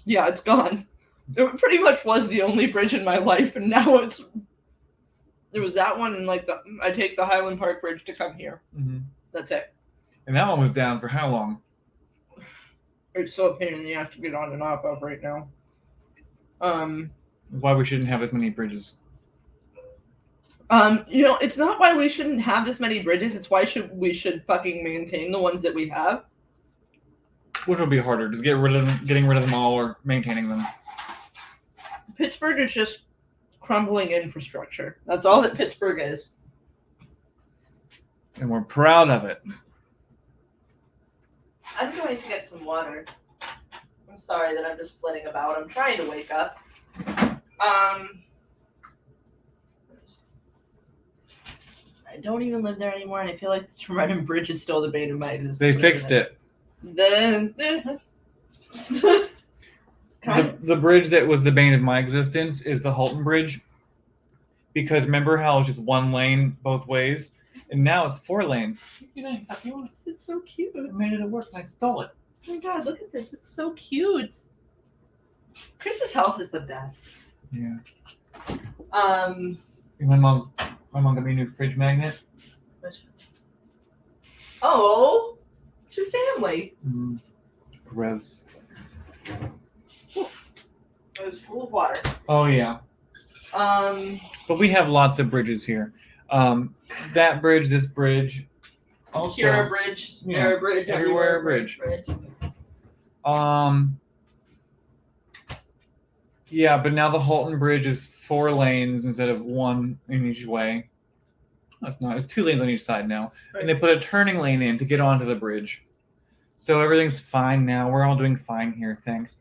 yeah, it's gone. It pretty much was the only bridge in my life, and now there was that one, and like I take the Highland Park Bridge to come here. Mm-hmm. That's it. And that one was down for how long? It's so a pain in the ass to get on and off of right now. Why we shouldn't have as many bridges. It's not why we shouldn't have this many bridges. It's why we should fucking maintain the ones that we have. Which would be harder, just getting rid of them all or maintaining them? Pittsburgh is just crumbling infrastructure. That's all that Pittsburgh is. And we're proud of it. I'm going to get some water. I'm sorry that I'm just flitting about. I'm trying to wake up. I don't even live there anymore, and I feel like the Toronto Bridge is still the bane of my existence. They fixed it. The bridge that was the bane of my existence is the Halton Bridge. Because remember how it's just one lane both ways? And now it's 4 lanes. This is so cute. I made it work and I stole it. Oh my god, look at this. It's so cute. Chris's house is the best. Yeah. My mom got me a new fridge magnet. Oh, it's your family. Gross. It was full of water. Oh yeah. But we have lots of bridges here. That bridge, this bridge. Also, here a bridge, there a bridge, everywhere a bridge. Yeah, but now the Halton Bridge is 4 lanes instead of 1 in each way. That's not. It's 2 lanes on each side now, right. And they put a turning lane in to get onto the bridge. So everything's fine now. We're all doing fine here, thanks.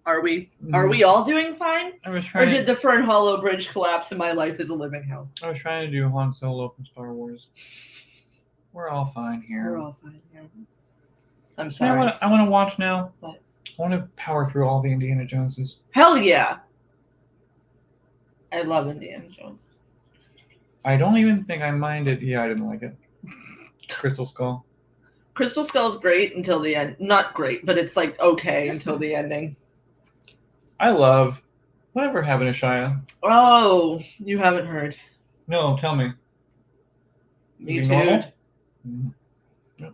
Are we? Are we all doing fine? I was trying. Or did the Fern Hollow Bridge collapse and my life is a living hell? I was trying to do Han Solo from Star Wars. We're all fine here. We're all fine here. I'm sorry. I want to watch now. What? I want to power through all the Indiana Joneses. Hell yeah! I love Indiana Jones. I don't even think I minded. Yeah, I didn't like it. Crystal Skull. Crystal Skull's great until the end. Not great, but it's like okay until the ending. I love whatever happened to Shia. Oh, you haven't heard. No, tell me. Me too. Mm-hmm. Yep.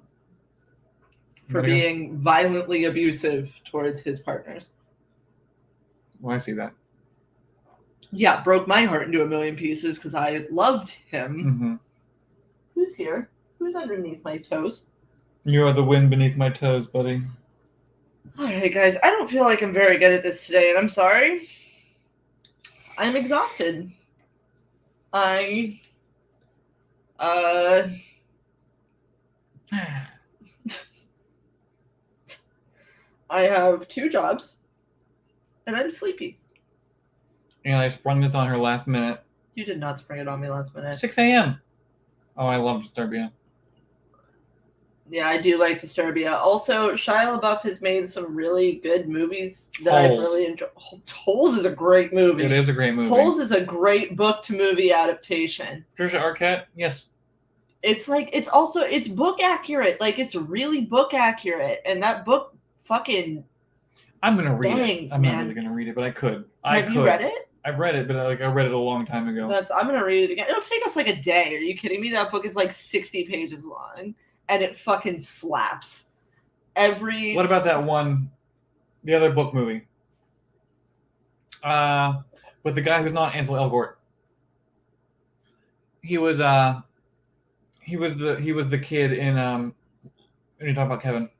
For being violently abusive towards his partners. Well, I see that. Yeah, broke my heart into a million pieces because I loved him. Mm-hmm. Who's here? Who's underneath my toes? You are the wind beneath my toes, buddy. All right, guys. I don't feel like I'm very good at this today, and I'm sorry. I'm exhausted. I have 2 jobs, and I'm sleepy. And I sprung this on her last minute. You did not spring it on me last minute. 6 a.m. Oh, I love Disturbia. Yeah, I do like Disturbia. Also, Shia LaBeouf has made some really good movies that I've really enjoyed. Holes is a great movie. It is a great movie. Holes is a great book-to-movie adaptation. Patricia Arquette, yes. It's like, it's book accurate. Like, it's really book accurate. And that book fucking I'm going to read bangs, it. I'm man. not really going to read it, but I could. Have you read it? I've read it, but I read it a long time ago. I'm going to read it again. It'll take us like a day. Are you kidding me? That book is like 60 pages long. And it fucking slaps. What about that one, the other book movie? With the guy who's not Ansel Elgort. He was the kid in when you talk about Kevin.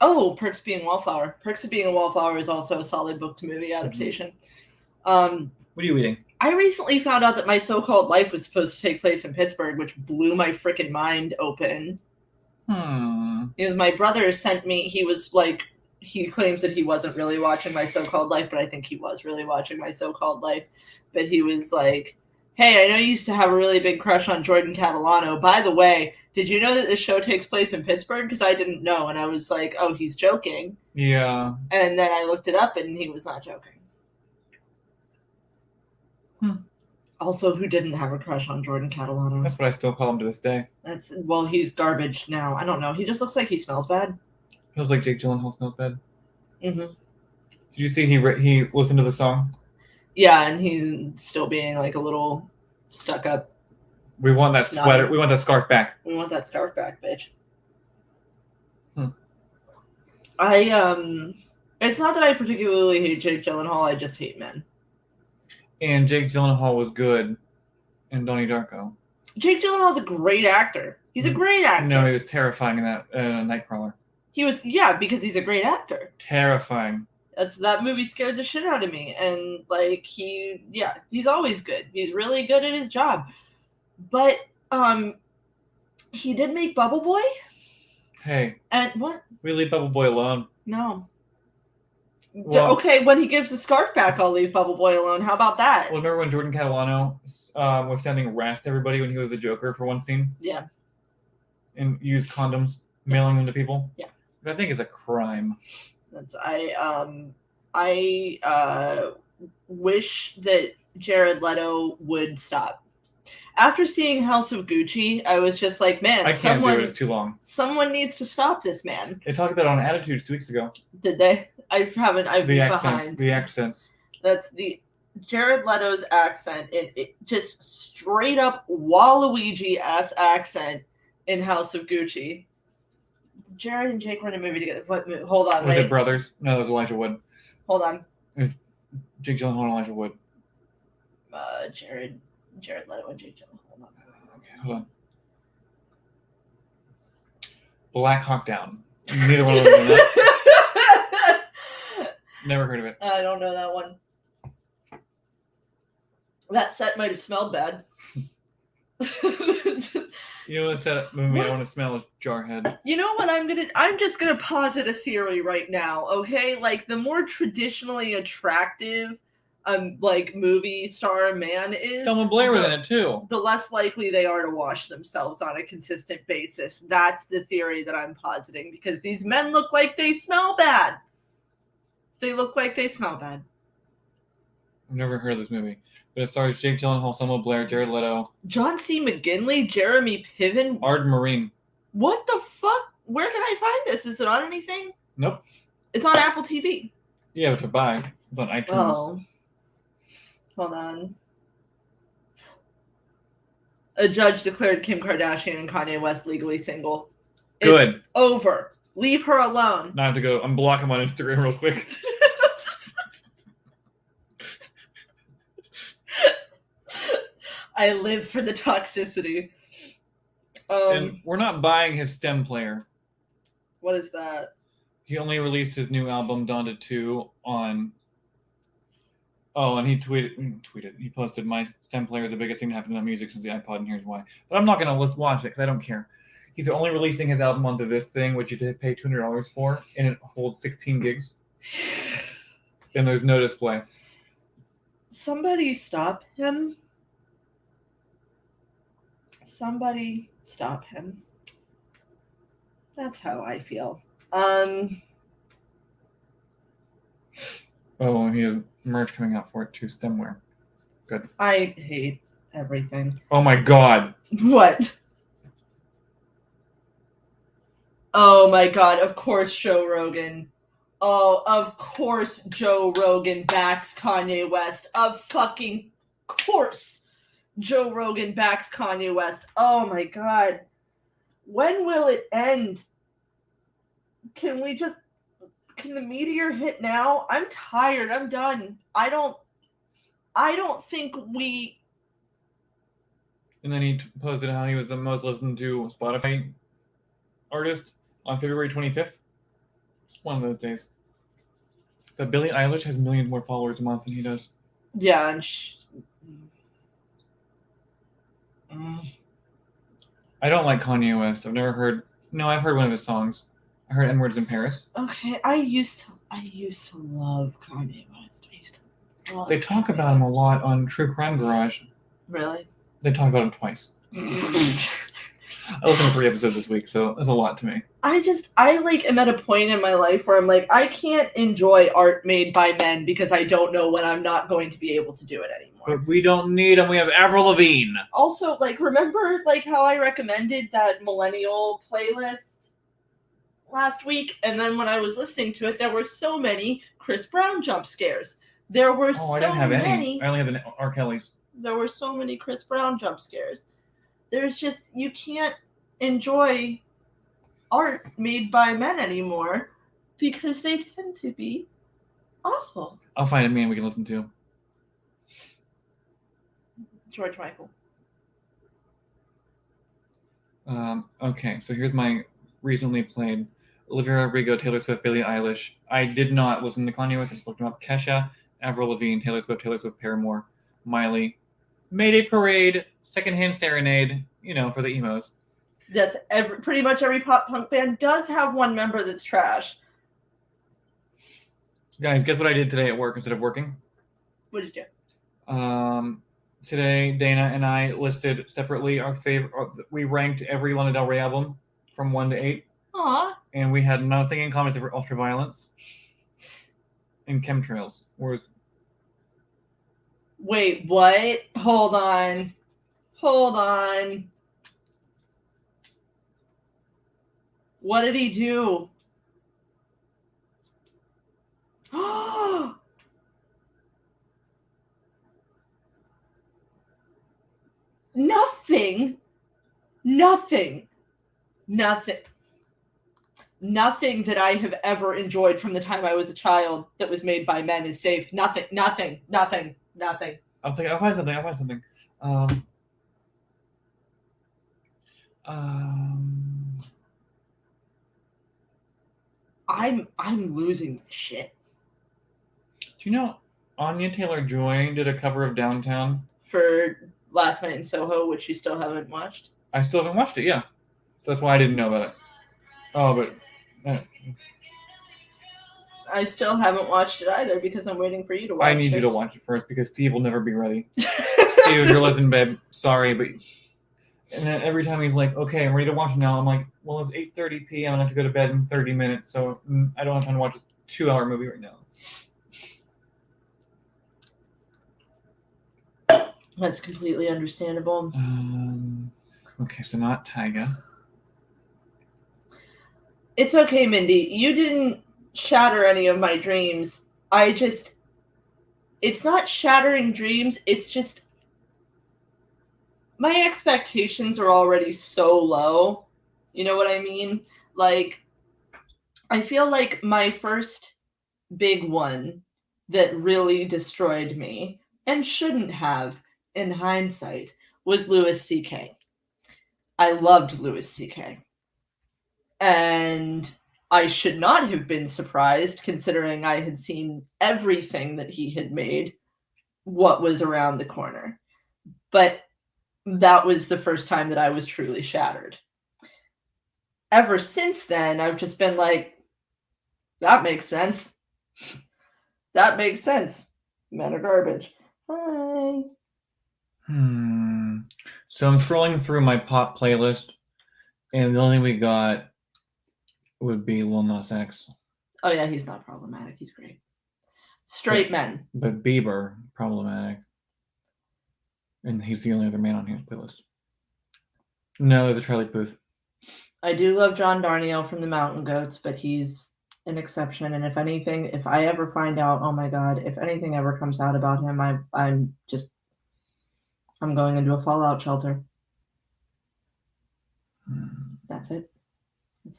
Oh, Perks of Being a Wallflower. Perks of Being a Wallflower is also a solid book to movie adaptation. Mm-hmm. What are you reading? I recently found out that My So-Called Life was supposed to take place in Pittsburgh, which blew my freaking mind open. Because my brother sent me, he claims that he wasn't really watching My So-Called Life, but I think he was really watching My So-Called Life. But he was like, hey, I know you used to have a really big crush on Jordan Catalano. By the way, did you know that this show takes place in Pittsburgh? Because I didn't know. And I was like, oh, he's joking. Yeah. And then I looked it up and he was not joking. Also, who didn't have a crush on Jordan Catalano? That's what I still call him to this day. He's garbage now. I don't know. He just looks like he smells bad. He looks like Jake Gyllenhaal smells bad. Mm-hmm. Did you see he listened to the song? Yeah, and he's still being like a little stuck up. We want that sweater. We want that scarf back. We want that scarf back, bitch. It's not that I particularly hate Jake Gyllenhaal. I just hate men. And Jake Gyllenhaal was good in Donnie Darko. Jake Gyllenhaal's a great actor. He's a great actor. No, he was terrifying in that Nightcrawler. He was, because he's a great actor. Terrifying. That movie scared the shit out of me. And like he's always good. He's really good at his job. But he did make Bubble Boy. Hey. And what? We leave Bubble Boy alone. No. Well, okay, when he gives the scarf back, I'll leave Bubble Boy alone. How about that? Well, remember when Jordan Catalano was sending rats to everybody when he was the Joker for one scene? Yeah. And used condoms, mailing them to people? Yeah. Which I think is a crime. I wish that Jared Leto would stop. After seeing House of Gucci, I was just like, man, I can't do it. It's too long. Someone needs to stop this man. They talked about it on Attitudes 2 weeks ago. Did they? I haven't. I've been behind. The accents. That's the Jared Leto's accent. It just straight up Waluigi ass accent in House of Gucci. Jared and Jake were in a movie together. What? Hold on. Was it Brothers? No, it was Elijah Wood. Hold on. It was Jake Gyllenhaal and Elijah Wood. Jared Leto and Jake Gyllenhaal. Hold on. Okay, hold on. Black Hawk Down. Neither one of them. Never heard of it. I don't know that one. That set might have smelled bad. You know what's that movie I want to smell is Jarhead. You know what I'm just gonna posit a theory right now, okay? Like the more traditionally attractive like movie star man is, Selma Blair was in it too. The less likely they are to wash themselves on a consistent basis. That's the theory that I'm positing, because these men look like they smell bad. They look like they smell bad. I've never heard of this movie. But it stars Jake Gyllenhaal, Selma Blair, Jared Leto, John C. McGinley, Jeremy Piven. Arden Marine. What the fuck? Where can I find this? Is it on anything? Nope. It's on Apple TV. Yeah, but to buy. It's on iTunes. Oh. Hold on. A judge declared Kim Kardashian and Kanye West legally single. Good. It's over. Leave her alone. Now I have to go unblock him on Instagram real quick. I live for the toxicity. And we're not buying his stem player. What is that? He only released his new album, Donda 2, on... Oh, and he tweeted. He posted, my stem player is the biggest thing to happen to music since the iPod, and here's why. But I'm not going to watch it because I don't care. He's only releasing his album onto this thing, which you have to pay $200 for, and it holds 16 gigs. And there's no display. Somebody stop him. Somebody stop him. That's how I feel. Oh, and he has merch coming out for it too. Stemware. Good. I hate everything. Oh my god. What? Oh my god, of course Joe Rogan. Oh, of course Joe Rogan backs Kanye West. Of fucking course Joe Rogan backs Kanye West. Oh my god. When will it end? Can the meteor hit now? I'm tired. I'm done. I don't think we. And then he posted how he was the most listened to Spotify artist on February 25th. It's one of those days. But Billie Eilish has millions more followers a month than he does. Yeah, and I don't like Kanye West. I've heard one of his songs. I heard N-Words in Paris. Okay, I used to love Kanye West. They talk about him a lot on True Crime Garage. Really? They talk about him twice. I listened to 3 episodes this week, so that's a lot to me. I am at a point in my life where I'm like, I can't enjoy art made by men because I don't know when I'm not going to be able to do it anymore. But we don't need them. We have Avril Lavigne. Also, remember how I recommended that millennial playlist last week? And then when I was listening to it, there were so many Chris Brown jump scares. There were I didn't have any. I only have the R. Kelly's. There were so many Chris Brown jump scares. There's just, you can't enjoy art made by men anymore because they tend to be awful. I'll find a man we can listen to. George Michael. Okay, so here's my recently played Olivia Rodrigo, Taylor Swift, Billie Eilish. I did not listen to Kanye West. I just looked him up. Kesha, Avril Lavigne, Taylor Swift, Paramore, Miley, Mayday Parade, Secondhand Serenade, for the emos. That's pretty much every pop punk band does have one member that's trash. Guys, guess what I did today at work instead of working? What did you do? Today, Dana and I listed separately our favorite. We ranked every Lana Del Rey album from 1 to 8. Aww. And we had nothing in common except for Ultraviolence and Chemtrails. Wait, what? Hold on. What did he do? Nothing that I have ever enjoyed from the time I was a child that was made by men is safe. Nothing. I'll find something. I'm losing my shit. Do you know Anya Taylor-Joy did a cover of Downtown for Last Night in Soho, which you still haven't watched? I still haven't watched it, yeah. So that's why I didn't know about it. Oh, but I still haven't watched it either because I'm waiting for you to watch it. I need you to watch it first because Steve will never be ready. Steve, if you're listening, babe, sorry, but... And then every time he's like, okay, I'm ready to watch it now, I'm like, well, it's 8:30 p.m. and I have to go to bed in 30 minutes, so I don't have time to watch a 2-hour movie right now. That's completely understandable. Okay, so not Tyga. It's okay, Mindy. You didn't shatter any of my dreams. It's not shattering dreams, it's just my expectations are already so low. You know what I mean? I feel like my first big one that really destroyed me, and shouldn't have in hindsight, was Louis C.K. I loved Louis C.K. And I should not have been surprised, considering I had seen everything that he had made, what was around the corner. But that was the first time that I was truly shattered. Ever since then, I've just been like, that makes sense. Men are garbage. Hi. So I'm scrolling through my pop playlist, and the only thing we got would be Lil Nas X. Oh yeah, he's not problematic. He's great. Straight men. But Bieber, problematic. And he's the only other man on his playlist. No, there's a Charlie Puth. I do love John Darnielle from the Mountain Goats, but he's an exception. And if anything, if I ever find out, oh my God, if anything ever comes out about him, I'm going into a fallout shelter. That's it.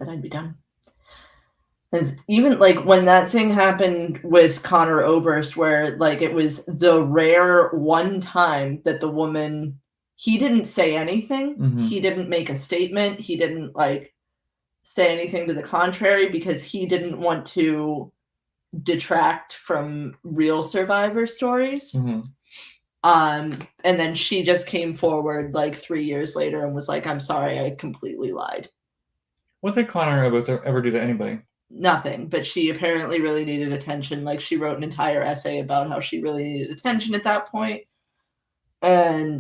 I'd be done. Because even like when that thing happened with Connor Oberst, where like it was the rare one time that the woman, he didn't say anything. Mhm. He didn't make a statement. He didn't like say anything to the contrary because he didn't want to detract from real survivor stories. Mhm. And then she just came forward like 3 years later and was like, I'm sorry, I completely lied. What did Connor ever do to anybody? Nothing, but she apparently really needed attention. Like she wrote an entire essay about how she really needed attention at that point. And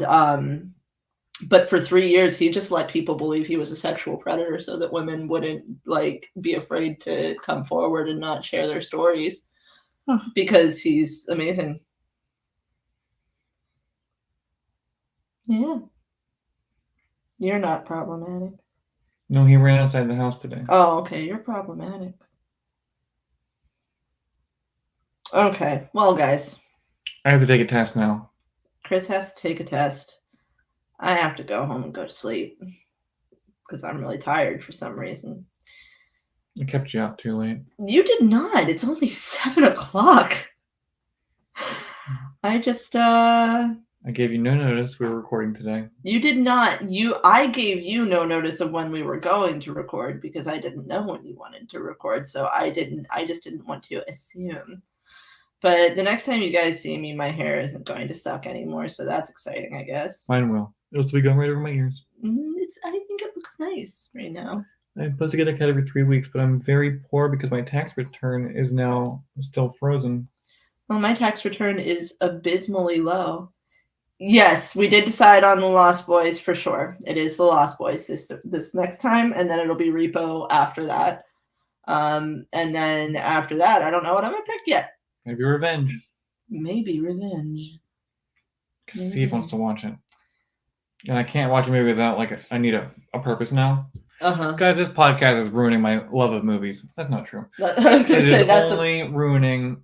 but for 3 years he just let people believe he was a sexual predator so that women wouldn't like be afraid to come forward and not share their stories. Because he's amazing. Yeah. You're not problematic. No, he ran outside the house today. Oh, okay. You're problematic. Okay. Well, guys. I have to take a test now. Chris has to take a test. I have to go home and go to sleep because I'm really tired for some reason. I kept you out too late. You did not. It's only 7:00. I just I gave you no notice we were recording today. You did not. I gave you no notice of when we were going to record because I didn't know when you wanted to record, so I just didn't want to assume. But the next time you guys see me, my hair isn't going to suck anymore, so that's exciting, I guess. Mine will. It'll still be going right over my ears. I think it looks nice right now. I'm supposed to get a cut every 3 weeks, but I'm very poor because my tax return is now still frozen. Well, my tax return is abysmally low. Yes, we did decide on the Lost Boys for sure. It is the Lost Boys this next time, and then it'll be Repo after that. And then after that, I don't know what I'm gonna pick yet. Maybe Revenge. Maybe Revenge. Because Steve wants to watch it. And I can't watch a movie without, like, I need a purpose now. Guys, this podcast is ruining my love of movies. That's not true. I was going to say, that's only ruining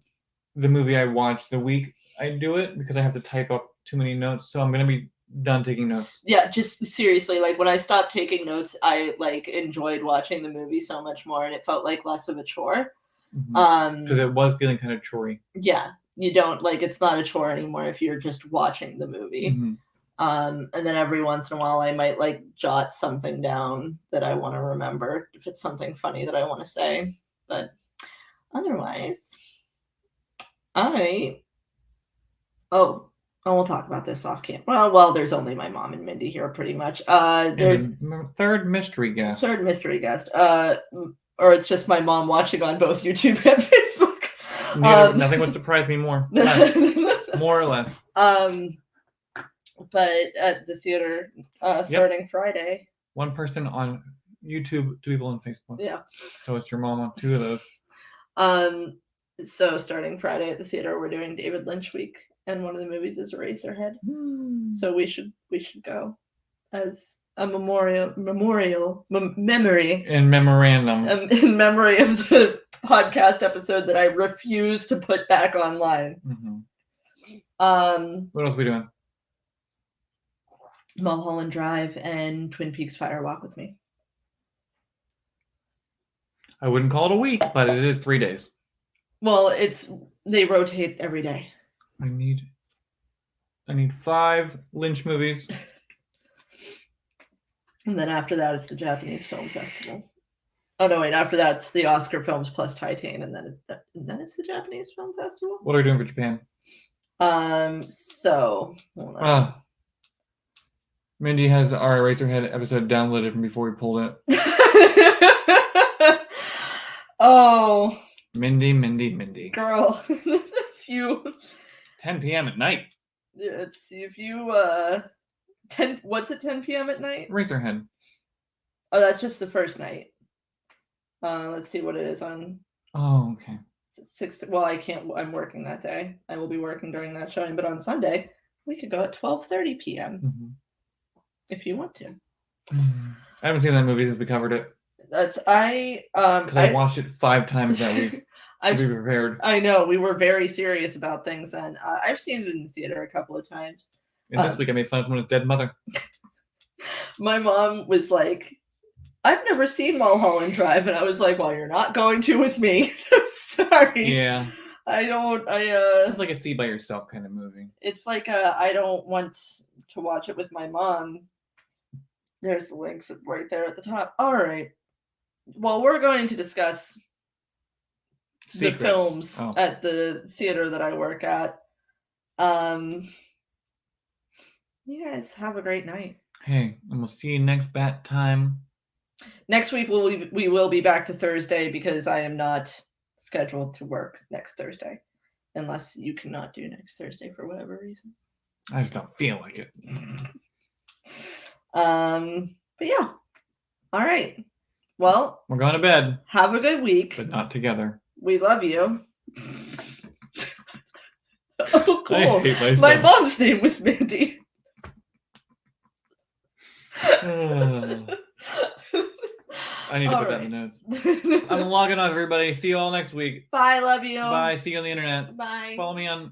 the movie I watch the week I do it because I have to type up too many notes. So I'm going to be done taking notes. Yeah, just seriously, like, when I stopped taking notes, I, like, enjoyed watching the movie so much more, and it felt like less of a chore. Because it was feeling kind of chorey. Yeah, you don't, like, it's not a chore anymore if you're just watching the movie. And then every once in a while I might like jot something down that I want to remember if it's something funny that I want to say. But otherwise, we'll talk about this off camera. Well, there's only my mom and Mindy here pretty much. There's third mystery guest. Or it's just my mom watching on both YouTube and Facebook. Nothing would surprise me more. More or less. But at the theater starting Friday. One person on YouTube, 2 people on Facebook. Yeah. So it's your mom on 2 of those. So starting Friday at the theater, we're doing David Lynch week, and one of the movies is Eraserhead. So we should go as a memory in memorandum in memory of the podcast episode that I refuse to put back online. What else are we doing? Mulholland Drive and Twin Peaks Fire Walk with Me. I wouldn't call it a week, but it is 3 days. Well, they rotate every day. I need 5 Lynch movies. And then after that, it's the Japanese Film Festival. Oh no, wait! After that, it's the Oscar films plus Titan, and then it's the Japanese Film Festival. What are we doing for Japan? So hold on. Mindy has our Eraserhead episode downloaded from before we pulled it. Oh. Mindy. Girl. 10 p.m. at night. let's see if you 10. What's at 10 p.m. at night? Razorhead. Oh, that's just the first night. Let's see what it is on. Oh, okay. It's 6. Well, I can't. I'm working that day. I will be working during that showing. But on Sunday, we could go at 12:30 p.m. Mm-hmm. if you want to. I haven't seen that movie since we covered it. Because I watched it 5 times that week. To be prepared. I know we were very serious about things then. I've seen it in the theater a couple of times. And this week I made fun of someone's dead mother. My mom was like, "I've never seen Mulholland Drive," and I was like, "Well, you're not going to with me." I'm sorry. Yeah. I don't. It's like a see by yourself kind of movie. It's like I don't want to watch it with my mom. There's the link right there at the top. All right. Well, we're going to discuss the films at the theater that I work at. You guys have a great night. Hey, and we'll see you next bat time. Next week we will be back to Thursday because I am not scheduled to work next Thursday, unless you cannot do next Thursday for whatever reason. I just don't feel like it. But yeah. All right. Well, we're going to bed. Have a good week. But not together. We love you. Oh, cool. I hate myself. My mom's name was Mandy. I need to put that in the notes. I'm logging off, everybody. See you all next week. Bye. Love you. Bye. See you on the internet. Bye. Follow me on